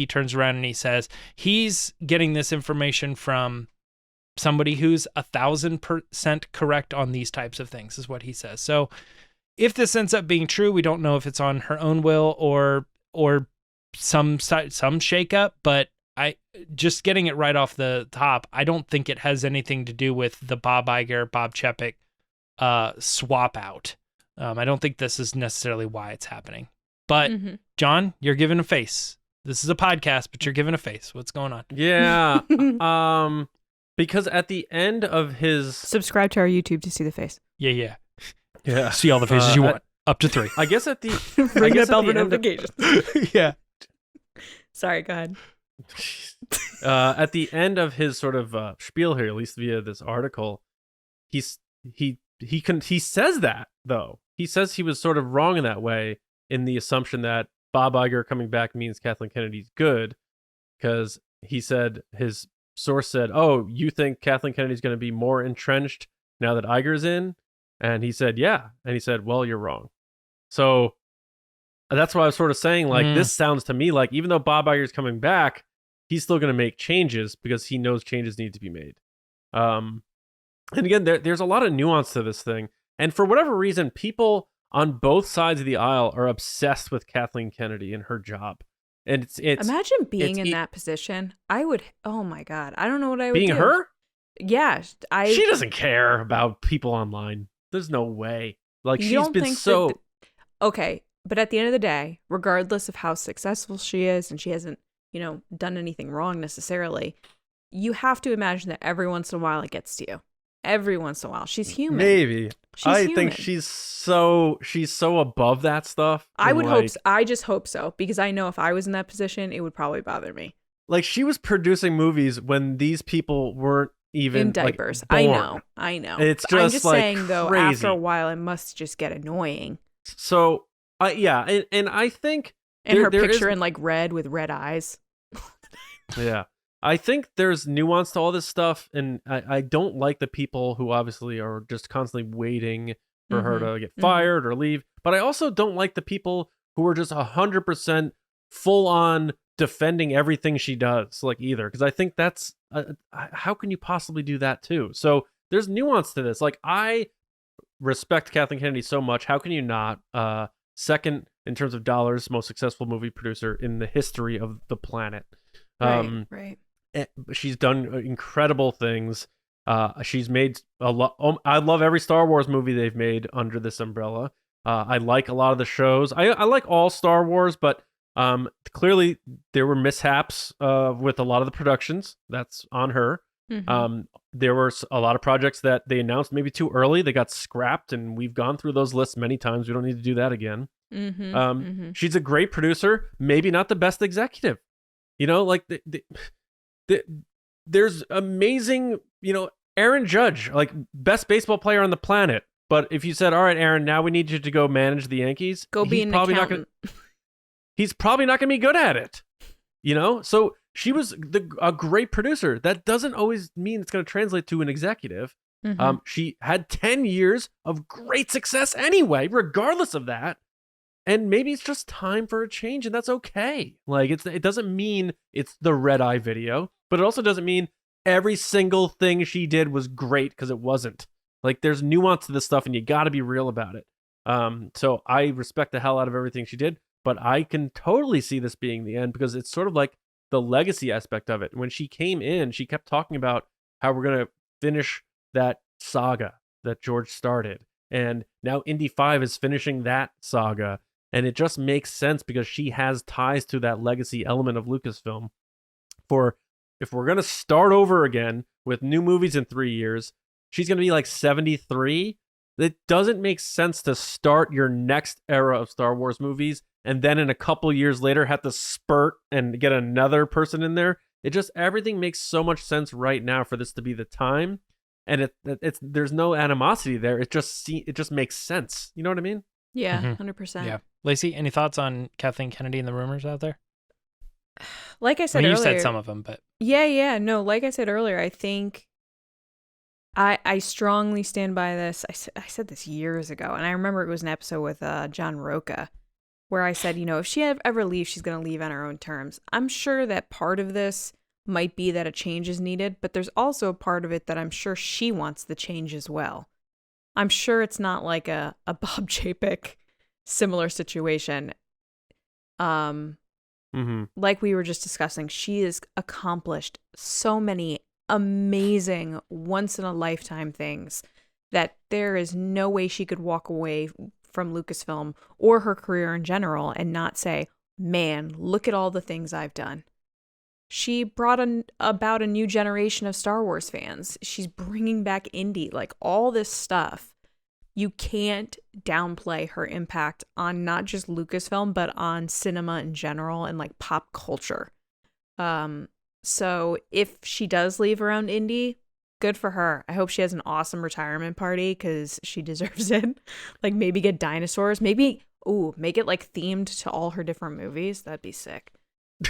turns around and he says he's getting this information from somebody who's 1,000% correct on these types of things, is what he says. So if this ends up being true, we don't know if it's on her own will or some shakeup, but I just getting it right off the top, I don't think it has anything to do with the Bob Iger, Bob Chapek swap out. I don't think this is necessarily why it's happening. But John, you're giving a face. This is a podcast, but you're giving a face. What's going on? Yeah. Because at the end of his Subscribe to our YouTube to see the face. Yeah. yeah, See all the faces you want. Up to 3. I guess at the Ring guess that bell at the for end of- notifications. Yeah. Sorry, go ahead. at the end of his sort of spiel here, at least via this article, he says that though. He says he was sort of wrong in that way, in the assumption that Bob Iger coming back means Kathleen Kennedy's good, because he said his source said, "Oh, you think Kathleen Kennedy's going to be more entrenched now that Iger's in?" And he said, "Yeah." And he said, "Well, you're wrong." So that's why I was sort of saying, like, this sounds to me like even though Bob Iger's coming back, he's still going to make changes because he knows changes need to be made. And again, there's a lot of nuance to this thing. And for whatever reason, people on both sides of the aisle are obsessed with Kathleen Kennedy and her job. And it's Imagine being in it's- that position. I would. Oh my god, I don't know what I would being do. her. Yeah, She doesn't care about people online. There's no way. Like, You she's don't been think so. that okay, but at the end of the day, regardless of how successful she is, and she hasn't, done anything wrong necessarily, you have to imagine that every once in a while it gets to you. Every once in a while, she's human. Maybe. She's I human. think she's so above that stuff. I and, would like, hope. I just hope so, because I know if I was in that position, it would probably bother me. Like, she was producing movies when these people weren't even In diapers. Like, born. I know. It's I'm just, just like, saying though, crazy. after a while, it must just get annoying. So, yeah, and I think And her there picture is- in like red with red eyes. yeah, I think there's nuance to all this stuff, and I don't like the people who obviously are just constantly waiting for her to get fired or leave. But I also don't like the people who are just 100% full on defending everything she does, like, either, because I think that's how can you possibly do that too? So there's nuance to this. Like, I respect Kathleen Kennedy so much. How can you not? Second in terms of dollars, most successful movie producer in the history of the planet. Right. She's done incredible things. She's made a lot. I love every Star Wars movie they've made under this umbrella. I like a lot of the shows. I like all Star Wars, but clearly there were mishaps with a lot of the productions. That's on her. There were a lot of projects that they announced maybe too early. They got scrapped, and we've gone through those lists many times. We don't need to do that again. She's a great producer, maybe not the best executive. Like there's amazing, Aaron Judge, like best baseball player on the planet. But if you said, "All right, Aaron, now we need you to go manage the Yankees," Go be an accountant. He's probably not going to be good at it. So she was a great producer. That doesn't always mean it's going to translate to an executive. She had 10 years of great success anyway, regardless of that. And maybe it's just time for a change, and that's okay. Like, it doesn't mean it's the red eye video, but it also doesn't mean every single thing she did was great, because it wasn't. Like, there's nuance to this stuff, and you got to be real about it. So I respect the hell out of everything she did, but I can totally see this being the end, because it's sort of like the legacy aspect of it. When she came in, she kept talking about how we're going to finish that saga that George started. And now Indy 5 is finishing that saga. And it just makes sense because she has ties to that legacy element of Lucasfilm. For if we're going to start over again with new movies in 3 years, she's going to be like 73. It doesn't make sense to start your next era of Star Wars movies and then in a couple years later have to spurt and get another person in there. Everything makes so much sense right now for this to be the time. And it's there's no animosity there. It just makes sense. You know what I mean? Yeah, 100%. Yeah. Lacey, any thoughts on Kathleen Kennedy and the rumors out there? Like I said You earlier, said some of them, but yeah. No, like I said earlier, I think I strongly stand by this. I said this years ago, and I remember it was an episode with John Roca, where I said, if she ever leaves, she's going to leave on her own terms. I'm sure that part of this might be that a change is needed, but there's also a part of it that I'm sure she wants the change as well. I'm sure it's not like a Bob Chapek similar situation. Like we were just discussing, she has accomplished so many amazing once-in-a-lifetime things that there is no way she could walk away from Lucasfilm or her career in general and not say, man, look at all the things I've done. She brought about a new generation of Star Wars fans. She's bringing back Indy, like all this stuff. You can't downplay her impact on not just Lucasfilm, but on cinema in general and like pop culture. So if she does leave around Indy, good for her. I hope she has an awesome retirement party because she deserves it. Like maybe get dinosaurs. Maybe, make it like themed to all her different movies. That'd be sick.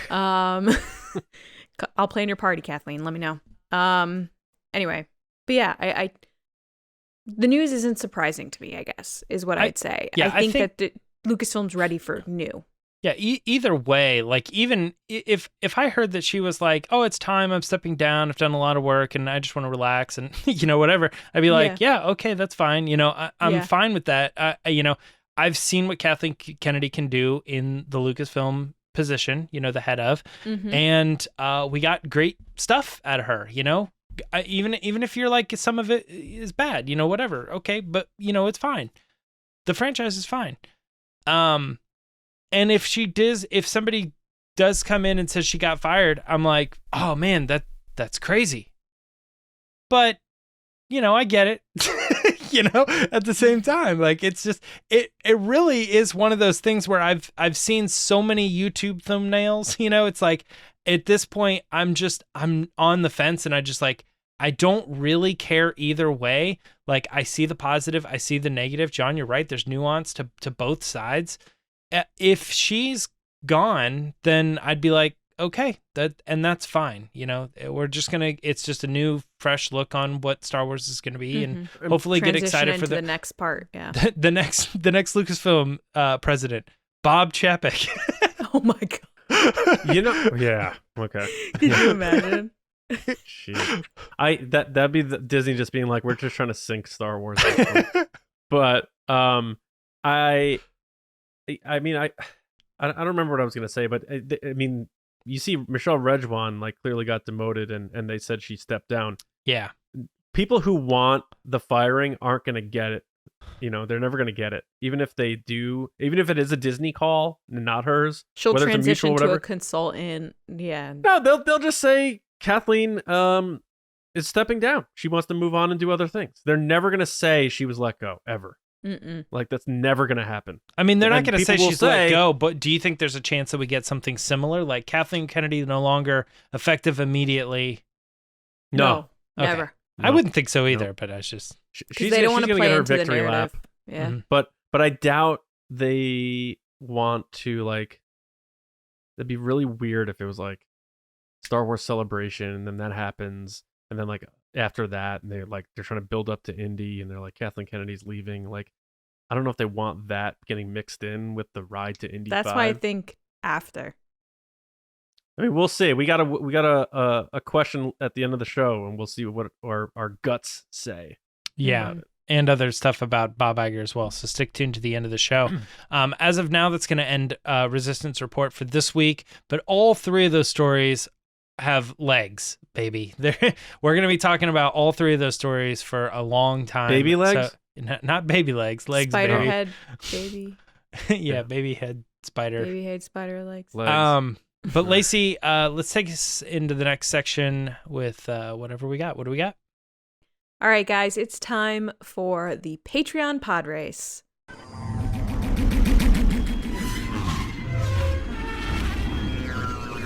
I'll plan your party, Kathleen. Let me know. Anyway, but yeah, I the news isn't surprising to me, I guess, is what I'd say. Yeah, I think that Lucasfilm's ready for new. Yeah, either way, like even if I heard that she was like, oh, it's time, I'm stepping down, I've done a lot of work and I just want to relax and, whatever, I'd be like, yeah, okay, that's fine. I'm fine with that. I've seen what Kathleen Kennedy can do in the Lucasfilm position, the head of, and we got great stuff out of her, even if you're like, some of it is bad, whatever. Okay. But it's fine. The franchise is fine. And if somebody does come in and says she got fired, I'm like, oh man, that's crazy. But, I get it, at the same time, like, it's just, it really is one of those things where I've seen so many YouTube thumbnails, it's like, at this point, I'm on the fence and I don't really care either way. Like, I see the positive, I see the negative. John, you're right. There's nuance to both sides. If she's gone, then I'd be like, okay, that's fine. It's just a new, fresh look on what Star Wars is going to be, and hopefully get excited for the next part. Yeah, the next Lucasfilm president, Bob Chapek. Oh my god. Yeah. Okay. Could you imagine? That'd be Disney just being like, we're just trying to sink Star Wars. But I don't remember what I was gonna say, but I mean, you see Michelle Rejwan like clearly got demoted, and they said she stepped down. Yeah, people who want the firing aren't gonna get it. They're never gonna get it, even if they do. Even if it is a Disney call, not hers. She'll transition to a consultant. Yeah. No, they'll just say Kathleen is stepping down. She wants to move on and do other things. They're never gonna say she was let go ever. Like, that's never going to happen. I mean, they're not going to say she's let go, but do you think there's a chance that we get something similar? Like, Kathleen Kennedy no longer effective immediately? No, okay. Never. No. I wouldn't think so either, but it's just... Because they don't want to play into the narrative. Yeah. Mm-hmm. But I doubt they want to, like... It'd be really weird if it was, like, Star Wars Celebration, and then that happens, and then, like... after that, and they're trying to build up to Indy, and they're like, Kathleen Kennedy's leaving. Like, I don't know if they want that getting mixed in with the ride to Indy. That's 5. why I think after. I mean, we'll see. We got a question at the end of the show, and we'll see what our guts say. Yeah, and other stuff about Bob Iger as well. So stick tuned to the end of the show. As of now, that's going to end Resistance Report for this week. But all three of those stories have legs, baby. We're going to be talking about all three of those stories for a long time. Baby legs? So, not baby legs, spider baby. Head, baby. Yeah, baby head spider. Baby head spider legs. But Lacey, let's take us into the next section with whatever we got. What do we got? All right, guys, it's time for the Patreon pod race.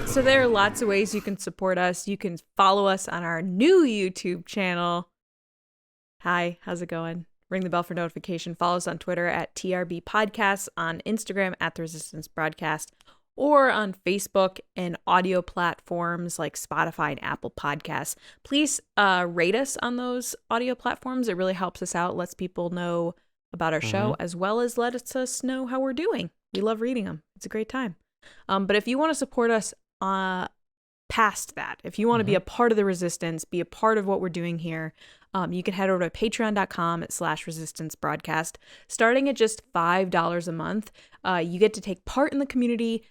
So there are lots of ways you can support us. You can follow us on our new YouTube channel. Hi, how's it going? Ring the bell for notification. Follow us on Twitter at TRB Podcasts, on Instagram at The Resistance Broadcast, or on Facebook and audio platforms like Spotify and Apple Podcasts. Please rate us on those audio platforms. It really helps us out, lets people know about our show, as well as lets us know how we're doing. We love reading them. It's a great time. But if you want to support us past that, if you want to be a part of the Resistance, be a part of what we're doing here, you can head over to patreon.com/resistance broadcast. Starting at just $5 a month, you get to take part in the community,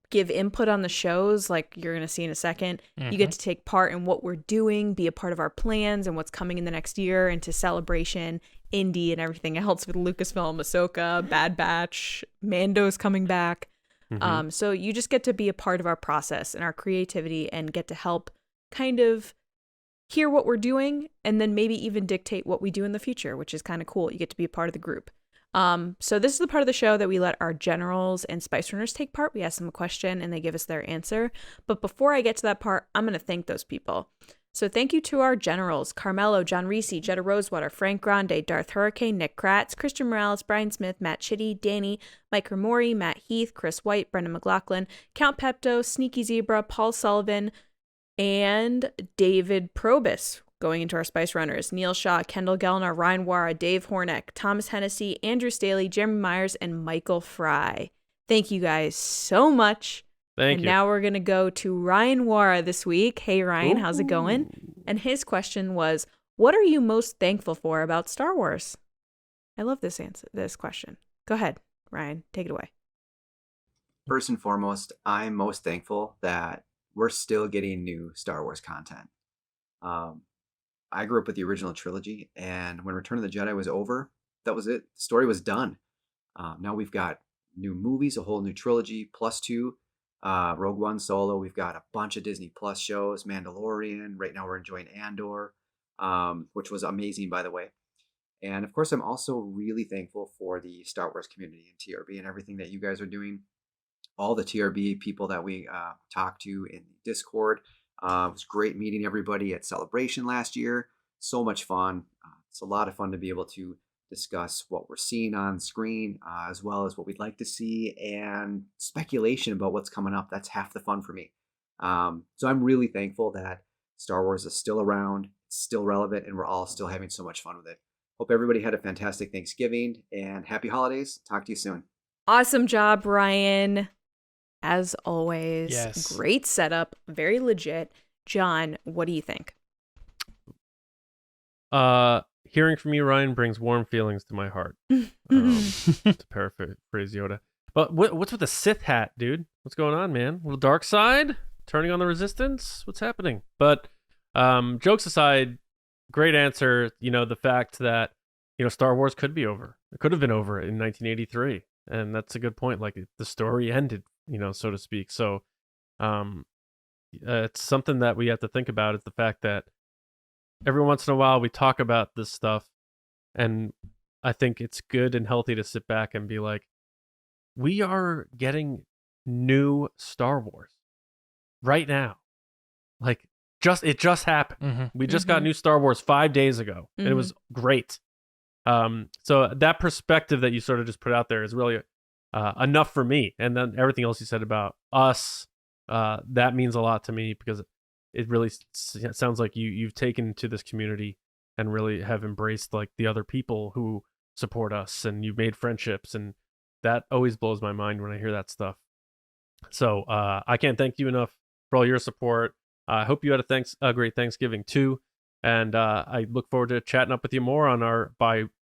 give input on the shows like you're going to see in a second. You get to take part in what we're doing, be a part of our plans and what's coming in the next year, into Celebration, Indy, and everything else with Lucasfilm, Ahsoka, Bad Batch, Mando's coming back. Mhm. So you just get to be a part of our process and our creativity and get to help kind of hear what we're doing and then maybe even dictate what we do in the future, which is kind of cool. You get to be a part of the group. So this is the part of the show that we let our generals and spice runners take part. We ask them a question and they give us their answer. But before I get to that part, I'm going to thank those people. So thank you to our generals, Carmelo, John Reese, Jetta Rosewater, Frank Grande, Darth Hurricane, Nick Kratz, Christian Morales, Brian Smith, Matt Chitty, Danny, Mike Ramori, Matt Heath, Chris White, Brendan McLaughlin, Count Pepto, Sneaky Zebra, Paul Sullivan, and David Probus. Going into our Spice Runners, Neil Shaw, Kendall Gellner, Ryan Waara, Dave Hornick, Thomas Hennessy, Andrew Staley, Jeremy Myers, and Michael Fry. Thank you guys so much. Thank And you. now we're going to go to Ryan Waara this week. Hey, Ryan, how's it going? And his question was, what are you most thankful for about Star Wars? I love this question. Go ahead, Ryan. Take it away. First and foremost, I'm most thankful that we're still getting new Star Wars content. I grew up with the original trilogy, and when Return of the Jedi was over, that was it. The story was done. Now we've got new movies, a whole new trilogy, plus 2. Rogue One Solo. We've got a bunch of Disney Plus shows, Mandalorian. Right now we're enjoying Andor, which was amazing, by the way. And of course, I'm also really thankful for the Star Wars community and TRB and everything that you guys are doing. All the TRB people that we talked to in Discord. It was great meeting everybody at Celebration last year. So much fun. It's a lot of fun to be able to discuss what we're seeing on screen, as well as what we'd like to see and speculation about what's coming up. That's half the fun for me. So I'm really thankful that Star Wars is still around, it's still relevant, and we're all still having so much fun with it. Hope everybody had a fantastic Thanksgiving and happy holidays. Talk to you soon. Awesome job, Ryan. As always, Yes. Great setup, very legit. John, what do you think? Hearing from you, Ryan, brings warm feelings to my heart. To paraphrase Yoda. But what's with the Sith hat, dude? What's going on, man? A little dark side? Turning on the resistance? What's happening? But jokes aside, great answer. The fact that, Star Wars could be over. It could have been over in 1983. And that's a good point. Like, the story ended, so to speak. So it's something that we have to think about, is the fact that every once in a while we talk about this stuff, and I think it's good and healthy to sit back and be like, we are getting new Star Wars right now. Like, it just happened. Mm-hmm. We just got new Star Wars 5 days ago, and it was great. So that perspective that you sort of just put out there is really enough for me. And then everything else you said about us, that means a lot to me, because it really sounds like you've taken to this community and really have embraced like the other people who support us, and you've made friendships, and that always blows my mind when I hear that stuff. So I can't thank you enough for all your support. I hope you had a great Thanksgiving too, and I look forward to chatting up with you more on our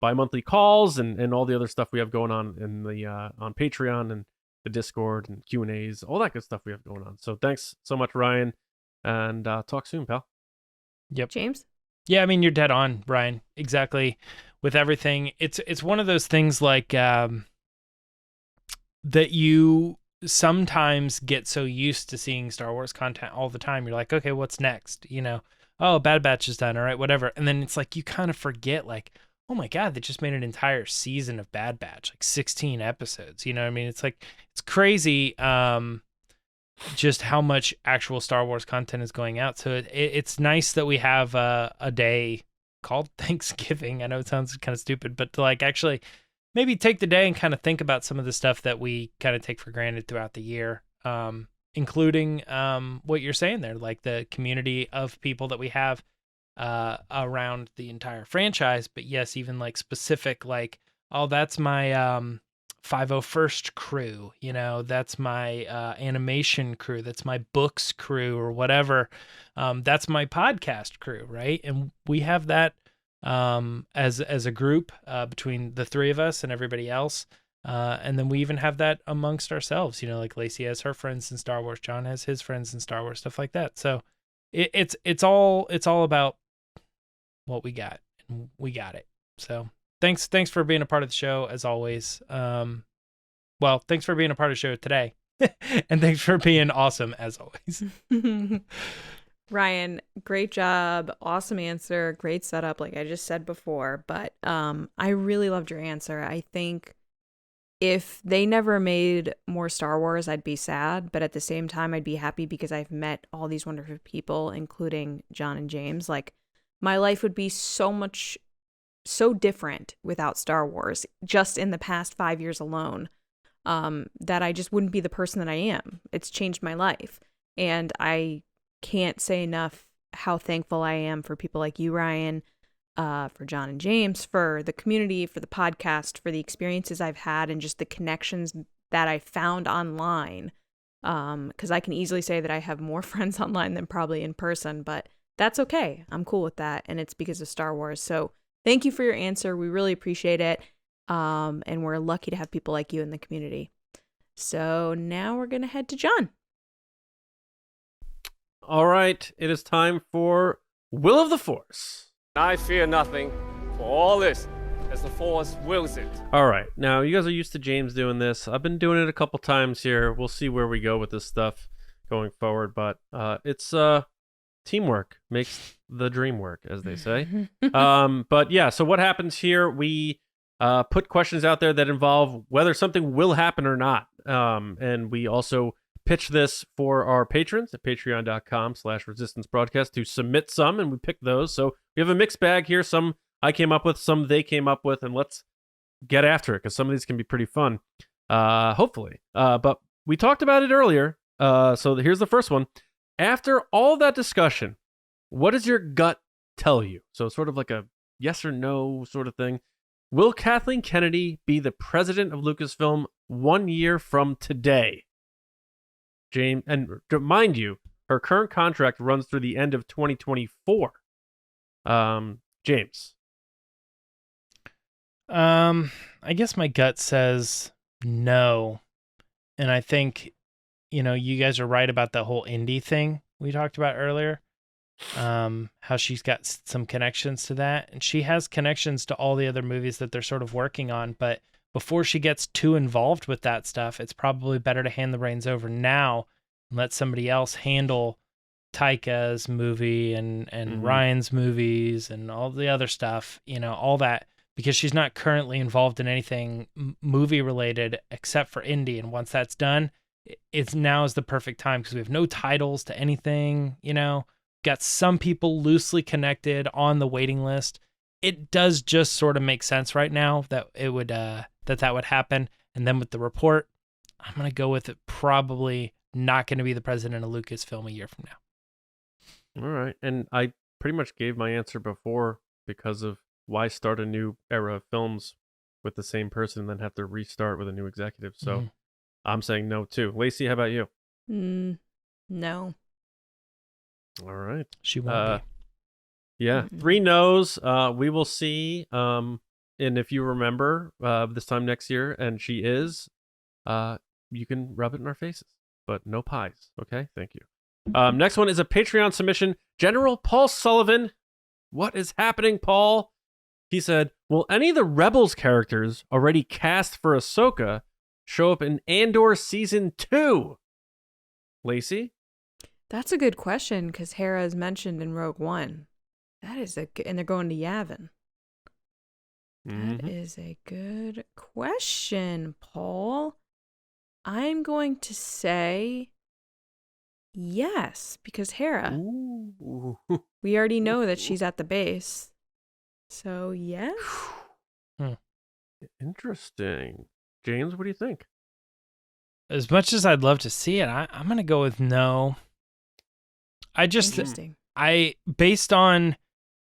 bi-monthly calls and all the other stuff we have going on in the on Patreon and the Discord and Q&As, all that good stuff we have going on. So thanks so much, Ryan, and talk soon, pal. Yep. James? Yeah, I mean, you're dead on, Brian. Exactly. With everything, it's one of those things like that you sometimes get so used to seeing Star Wars content all the time. You're like, okay, what's next? Oh, Bad Batch is done. All right, whatever. And then it's like you kind of forget, like, oh my God, they just made an entire season of Bad Batch, like 16 episodes. You know what I mean? It's like, it's crazy. Just how much actual Star Wars content is going out. So it's nice that we have a day called Thanksgiving. I know it sounds kind of stupid, but to like actually maybe take the day and kind of think about some of the stuff that we kind of take for granted throughout the year, including what you're saying there, like the community of people that we have around the entire franchise. But yes, even like specific, like, oh, that's my 501st crew, that's my animation crew, that's my books crew, or whatever. That's my podcast crew, right? And we have that as a group between the three of us and everybody else. And then we even have that amongst ourselves, like Lacey has her friends in Star Wars, John has his friends in Star Wars, stuff like that. So it's all about what we got, and we got it. So Thanks for being a part of the show, as always. Well, thanks for being a part of the show today. And thanks for being awesome as always. Ryan, great job. Awesome answer. Great setup, like I just said before. But I really loved your answer. I think if they never made more Star Wars, I'd be sad. But at the same time, I'd be happy because I've met all these wonderful people, including Jon and James. Like, my life would be so different without Star Wars, just in the past 5 years alone, that I just wouldn't be the person that I am. It's changed my life. And I can't say enough how thankful I am for people like you, Ryan, for Jon and James, for the community, for the podcast, for the experiences I've had, and just the connections that I found online. Because I can easily say that I have more friends online than probably in person, but that's okay. I'm cool with that. And it's because of Star Wars. So thank you for your answer. We really appreciate it. And we're lucky to have people like you in the community. So now we're going to head to Jon. All right, it is time for Will of the Force. I fear nothing, for all this, as the Force wills it. All right, now you guys are used to James doing this. I've been doing it a couple times here. We'll see where we go with this stuff going forward, but it's teamwork makes the dream work, as they say. But yeah, so what happens here? We put questions out there that involve whether something will happen or not, and we also pitch this for our patrons at patreon.com/resistance broadcast to submit some, and we pick those. So we have a mixed bag here. Some I came up with, some they came up with, and let's get after it because some of these can be pretty fun, hopefully. But we talked about it earlier. So here's the first one. After all that discussion, what does your gut tell you? So sort of like a yes or no sort of thing. Will Kathleen Kennedy be the president of Lucasfilm 1 year from today? James, and mind you, her current contract runs through the end of 2024. James. I guess my gut says no. And I think, you guys are right about the whole Indy thing we talked about earlier. How she's got some connections to that. And she has connections to all the other movies that they're sort of working on. But before she gets too involved with that stuff, it's probably better to hand the reins over now and let somebody else handle Taika's movie and Ryan's movies and all the other stuff, all that, because she's not currently involved in anything movie related except for Indy. And once that's done, now is the perfect time because we have no titles to anything, got some people loosely connected on the waiting list. It does just sort of make sense right now that it would, that would happen. And then with the report, I'm going to go with it probably not going to be the president of Lucasfilm a year from now. All right. And I pretty much gave my answer before because of why start a new era of films with the same person and then have to restart with a new executive. So I'm saying no too. Lacey, how about you? No. All right. She won't be. Yeah. 3 no's. We will see. And if you remember this time next year and she is, you can rub it in our faces, but no pies. Okay. Thank you. Next one is a Patreon submission. General Paul Sullivan. What is happening, Paul? He said, will any of the Rebels characters already cast for Ahsoka show up in Andor Season 2? Lacey? That's a good question because Hera is mentioned in Rogue One. That is and they're going to Yavin. That is a good question, Paul. I'm going to say yes, because Hera. Ooh. We already know that she's at the base. So, yes. Interesting. James, what do you think? As much as I'd love to see it, I'm going to go with no. Interesting. Based on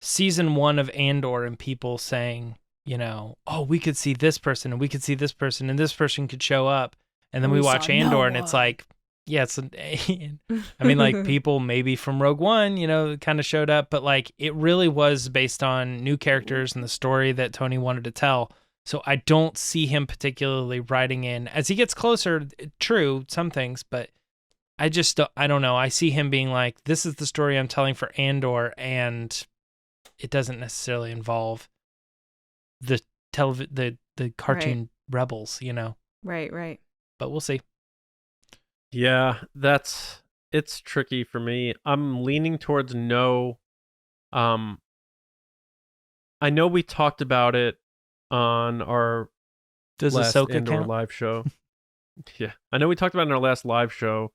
season 1 of Andor and people saying, we could see this person and we could see this person and this person could show up. And then we watch Andor and it's like, yeah, people maybe from Rogue One, kind of showed up, but it really was based on new characters and the story that Tony wanted to tell. So I don't see him particularly writing in as he gets closer. True, some things, but I don't know. I see him being like, this is the story I'm telling for Andor, and it doesn't necessarily involve the cartoon Rebels, Right. But we'll see. Yeah, it's tricky for me. I'm leaning towards no. I know we talked about it on our Does last Ahsoka Andor count? live show. Yeah, I know we talked about it in our last live show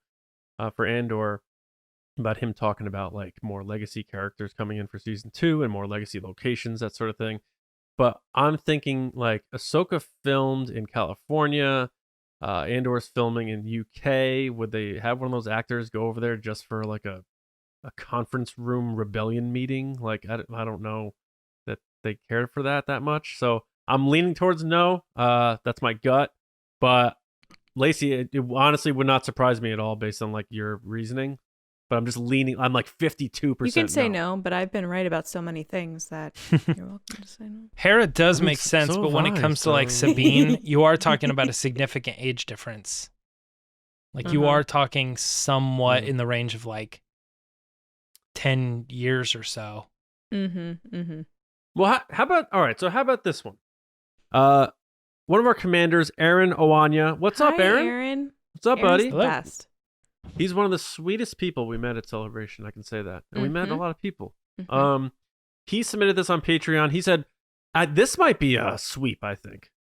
for Andor about him talking about like more legacy characters coming in for season 2 and more legacy locations, that sort of thing. But I'm thinking like Ahsoka filmed in California, Andor's filming in UK. Would they have one of those actors go over there just for like a conference room rebellion meeting? Like I don't know that they cared for that much. So I'm leaning towards no. That's my gut. But Lacey, it honestly would not surprise me at all based on like your reasoning. But I'm just leaning. I'm like 52%. You can say no, but I've been right about so many things that you're welcome to say no. Hera does I mean, make sense, so but when it have I, comes to like so- Sabine, you are talking about a significant age difference. Like you Uh-huh. are talking somewhat Mm. in the range of like 10 years or so. Mm-hmm. Mm-hmm. Well, how about all right? So how about this one? One of our commanders, Aaron Owanya. What's up, Hi, Aaron? Aaron. What's up, Aaron's buddy? the Hello. best. He's one of the sweetest people we met at Celebration. I can say that, and we met a Mhm. lot of people. Mhm. He submitted this on Patreon. He said, "This might be a sweep. I think.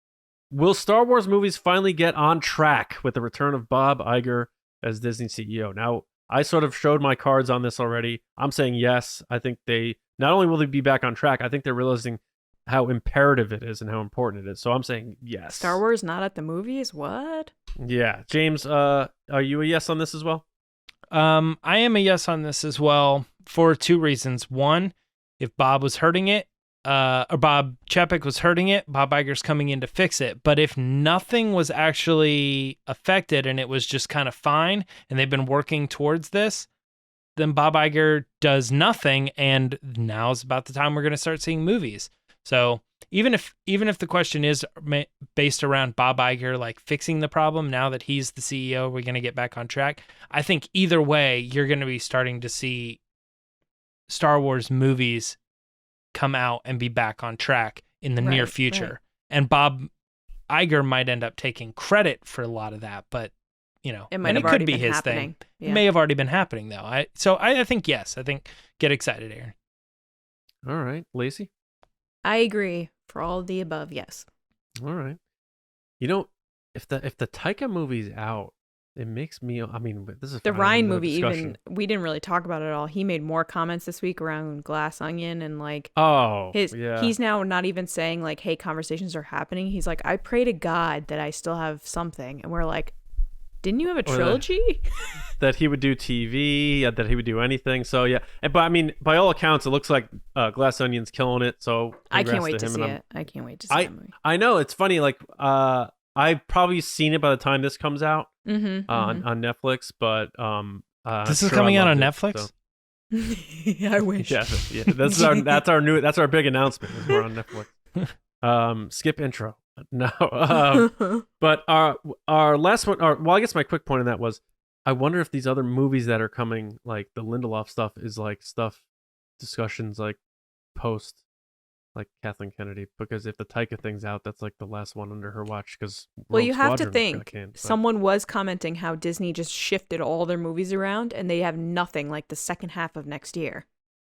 Will Star Wars movies finally get on track with the return of Bob Iger as Disney CEO?" Now, I sort of showed my cards on this already. I'm saying yes. I think they not only will they be back on track, I think they're realizing how imperative it is and how important it is. So I'm saying yes. Star Wars not at the movies? What? Yeah, James. Are you a yes on this as well? I am a yes on this as well for two reasons. One, if Bob was hurting it, or Bob Chapek was hurting it, Bob Iger's coming in to fix it. But if nothing was actually affected and it was just kind of fine and they've been working towards this, then Bob Iger does nothing, and now's about the time we're going to start seeing movies. So even if the question is based around Bob Iger like fixing the problem, now that he's the CEO, we're going to get back on track. I think either way, you're going to be starting to see Star Wars movies come out and be back on track in the near Right, future. right. And Bob Iger might end up taking credit for a lot of that, but you know, It might and have it already could be been his happening. thing. Yeah. It may have already been happening though. I think yes. I think get excited, Aaron. All right, Lacey. I agree. For all of the above, yes. All right. You know, if the Taika movie's out, it makes me. I mean, this is The fine, Ryan another movie, discussion. even we didn't really talk about it at all. He made more comments this week around Glass Onion and like Oh, his. yeah. He's now not even saying like, "Hey, conversations are happening." He's like, "I pray to God that I still have something," and we're like, "Didn't you have a Or the- trilogy?" that he would do TV, that he would do anything. So yeah, but I mean, by all accounts, it looks like Glass Onion's killing it. So I can't congrats wait to him, see and it. I can't wait to see that movie. I know it's funny. Like, I've probably seen it by the time this comes out Mm-hmm. on Netflix, but This I'm is sure coming I out on loved it, Netflix? so- Yeah, I wish. Yeah, that's our big announcement. Is we're on Netflix. Skip intro. No, but our last one. Well, I guess my quick point on that was, I wonder if these other movies that are coming, like the Lindelof stuff, is like discussions like post, like Kathleen Kennedy, because if the Taika thing's out, that's like the last one under her watch. Because Well, you have to think someone was commenting how Disney just shifted all their movies around and they have nothing like the second half of next year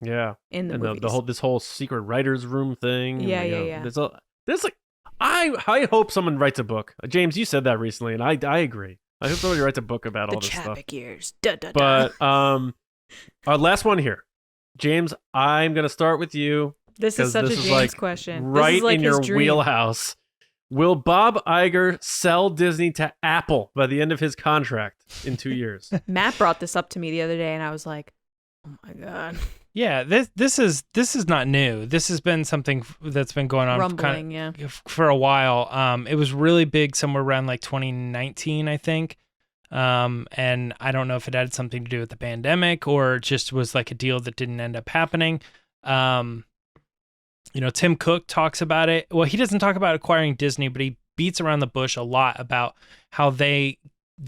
yeah, in the and movies. this whole secret writers room thing. Yeah, you know, yeah. There's like I hope someone writes a book. James, you said that recently, and I agree. I hope somebody writes a book about The all this stuff. Chapek years. Da, da, da. But our last one here, James. I'm gonna start with you. This is 'cause such a this is James like question. right this is like in his your dream. wheelhouse. Will Bob Iger sell Disney to Apple by the end of his contract in 2 years? Matt brought this up to me the other day and I was like, oh my God. Yeah, this is not new. This has been something that's been going on Rumbling, yeah. for a while. It was really big somewhere around like 2019, I think. And I don't know if it had something to do with the pandemic or just was like a deal that didn't end up happening. Tim Cook talks about it. Well, he doesn't talk about acquiring Disney, but he beats around the bush a lot about how they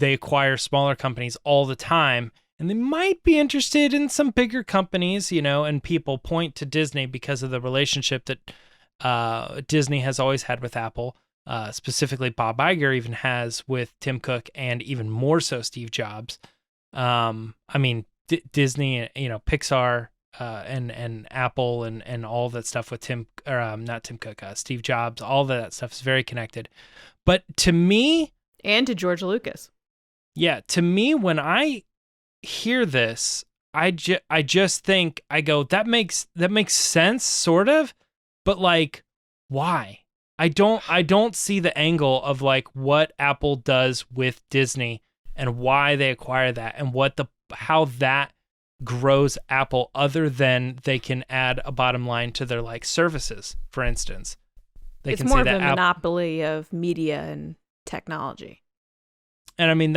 acquire smaller companies all the time. And they might be interested in some bigger companies, and people point to Disney because of the relationship that Disney has always had with Apple. specifically Bob Iger even has with Tim Cook and even more so Steve Jobs. I mean, Disney, Pixar, and Apple and all that stuff with not Tim Cook, Steve Jobs, all that stuff is very connected. But to me, And to George Lucas. yeah, to me, when I hear this, I just think, I go, that makes sense, sort of, but like, why? I don't see the angle of like what Apple does with Disney and why they acquire that and how that grows Apple, other than they can add a bottom line to their like services, for instance. It's more of a monopoly of media and technology. And I mean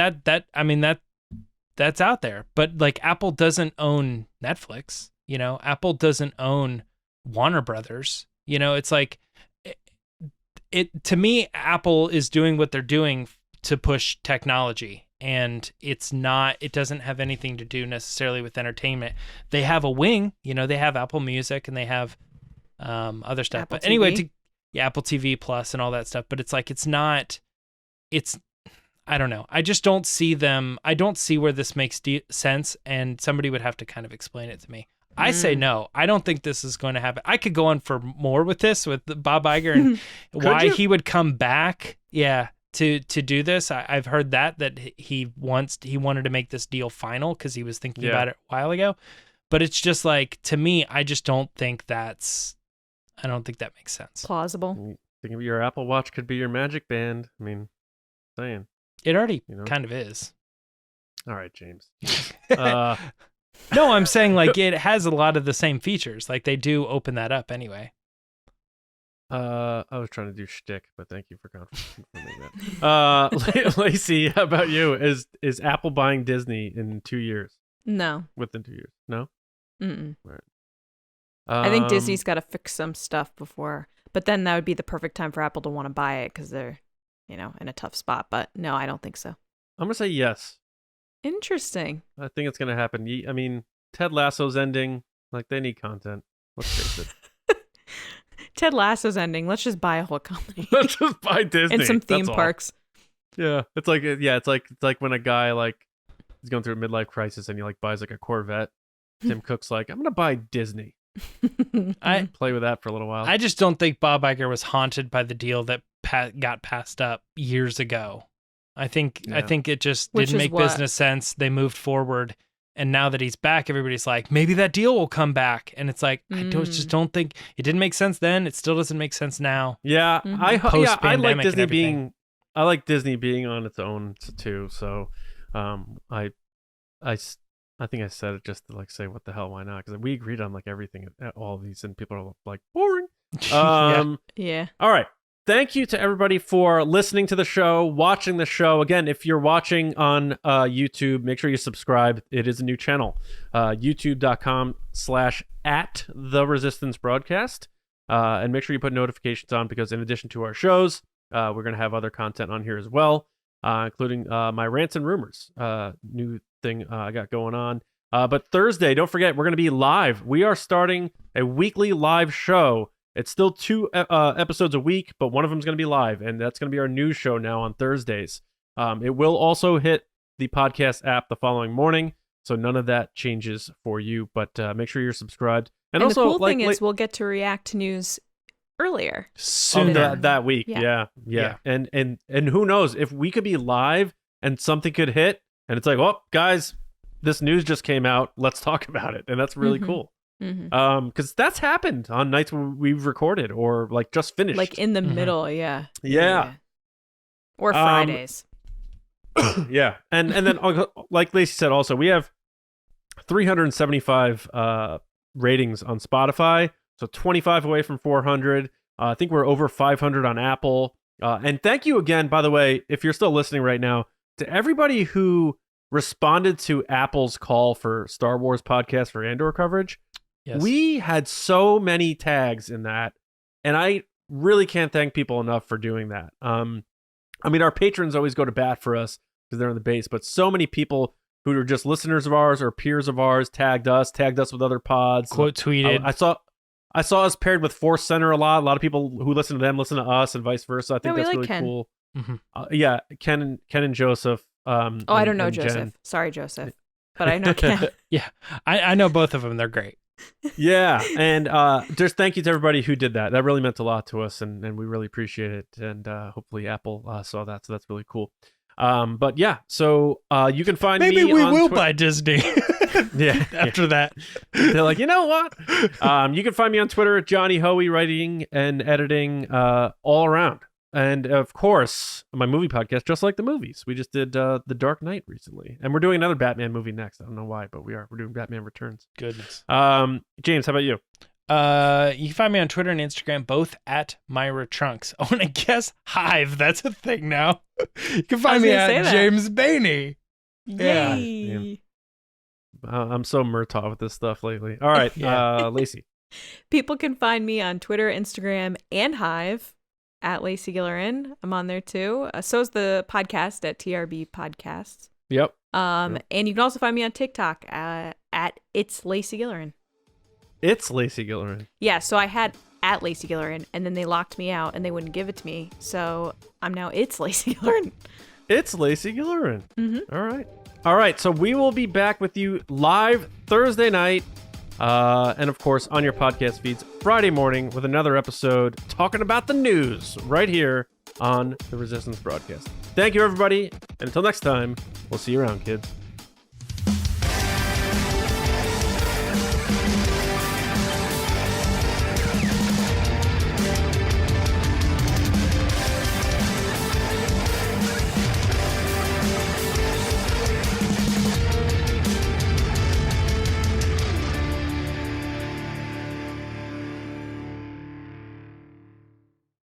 that's out there, but like Apple doesn't own Netflix, Apple doesn't own Warner Brothers, it's like it to me, Apple is doing what they're doing to push technology, and it doesn't have anything to do necessarily with entertainment. They have a wing, they have Apple Music and they have other stuff, Apple but anyway, TV. Apple TV Plus and all that stuff, but it's like, I don't know. I just don't see them. I don't see where this makes sense, and somebody would have to kind of explain it to me. I say no. I don't think this is going to happen. I could go on for more with this, with Bob Iger and why he would come back. Yeah, to do this. I've heard that he wanted to make this deal final because he was thinking about it a while ago. But it's just like, to me, I just don't think I don't think that makes sense. Plausible. Think of your Apple Watch could be your magic band. I mean, saying. It already kind of is. All right, James. No, I'm saying like it has a lot of the same features. Like they do open that up anyway. I was trying to do shtick, but thank you for confirming that. Lacey, how about you? Is Apple buying Disney in 2 years? No. Within 2 years? No? Mm-mm. Right. I think Disney's got to fix some stuff before, but then that would be the perfect time for Apple to want to buy it because they're, in a tough spot. But no, I don't think so. I'm going to say yes. Interesting. I think it's going to happen. I mean, Ted Lasso's ending. Like, they need content. Let's face it. Ted Lasso's ending. Let's just buy a whole company. Let's just buy Disney. And some theme That's all. parks. Yeah. It's like when a guy, like, is going through a midlife crisis and he, like, buys, like, a Corvette. Tim Cook's like, I'm going to buy Disney. I play with that for a little while. I just don't think Bob Iger was haunted by the deal that got passed up years ago. I think it just didn't make business sense. They moved forward, and now that he's back, everybody's like, maybe that deal will come back. And it's like, I don't think it didn't make sense then. It still doesn't make sense now. Yeah, Mm-hmm. I like Disney being. I like Disney being on its own too. So, I think I said it just to like say what the hell, why not? Because we agreed on like everything, all of these, and people are like boring. Yeah. All right. Thank you to everybody for listening to the show, watching the show. Again, if you're watching on YouTube, make sure you subscribe. It is a new channel, youtube.com/@theResistanceBroadcast. And make sure you put notifications on because in addition to our shows, we're going to have other content on here as well, including my rants and rumors, new thing I got going on. But Thursday, don't forget, we're going to be live. We are starting a weekly live show. It's still 2 episodes a week, but one of them is going to be live, and that's going to be our news show now on Thursdays. It will also hit the podcast app the following morning, so none of that changes for you, but make sure you're subscribed. And also, the cool thing is we'll get to react to news earlier. Sooner. That week. Yeah. And who knows, if we could be live and something could hit, and it's like, oh, guys, this news just came out. Let's talk about it. And that's really cool. Mm-hmm. Because that's happened on nights where we've recorded or like just finished. Like in the middle, yeah. Or Fridays. Yeah. And then, like Lacey said also, we have 375 ratings on Spotify. So 25 away from 400. I think we're over 500 on Apple. And thank you again, by the way, if you're still listening right now, to everybody who responded to Apple's call for Star Wars podcast for Andor coverage. Yes. We had so many tags in that, and I really can't thank people enough for doing that. I mean, our patrons always go to bat for us because they're in the base, but so many people who are just listeners of ours or peers of ours tagged us with other pods. Quote tweeted. I I saw us paired with Force Center a lot. A lot of people who listen to them listen to us, and vice versa. I think we that's like really Ken. cool. Mhm. Yeah, Ken and Joseph. Oh, I don't know and Joseph. Jen. Sorry, Joseph. But I know Ken. Yeah, I know both of them. They're great. Yeah, and just thank you to everybody who did that. That really meant a lot to us, and we really appreciate it. And hopefully Apple saw that, so that's really cool. But yeah, so you can find Maybe me we on will buy Disney. Yeah, After that, they're like, you know what? You can find me on Twitter at Johnny Hoey, writing and editing all around. And of course, my movie podcast, Just Like the Movies. We just did The Dark Knight recently, and we're doing another Batman movie next. I don't know why, but we're doing Batman Returns. goodness. James, how about you? You can find me on Twitter and Instagram, both at Myra Trunks. Oh, and I guess Hive. That's a thing now. You can find me gonna say at that. James Baney. Yeah. Yay. I'm so Murtaugh with this stuff lately. All right, Yeah. Lacey. People can find me on Twitter, Instagram, and Hive at Lacey Gillerin. I'm on there too. So is the podcast at TRB Podcasts. Yep. And you can also find me on TikTok at It's Lacey Gillerin. It's Lacey Gillerin. Yeah, so I had at Lacey Gillerin, and then they locked me out and they wouldn't give it to me. So I'm now It's Lacey Gillerin. It's Lacey Gillerin. Mm-hmm. All right. So we will be back with you live Thursday night. And of course, on your podcast feeds Friday morning with another episode talking about the news right here on the Resistance broadcast. Thank you, everybody. And until next time, we'll see you around, kids.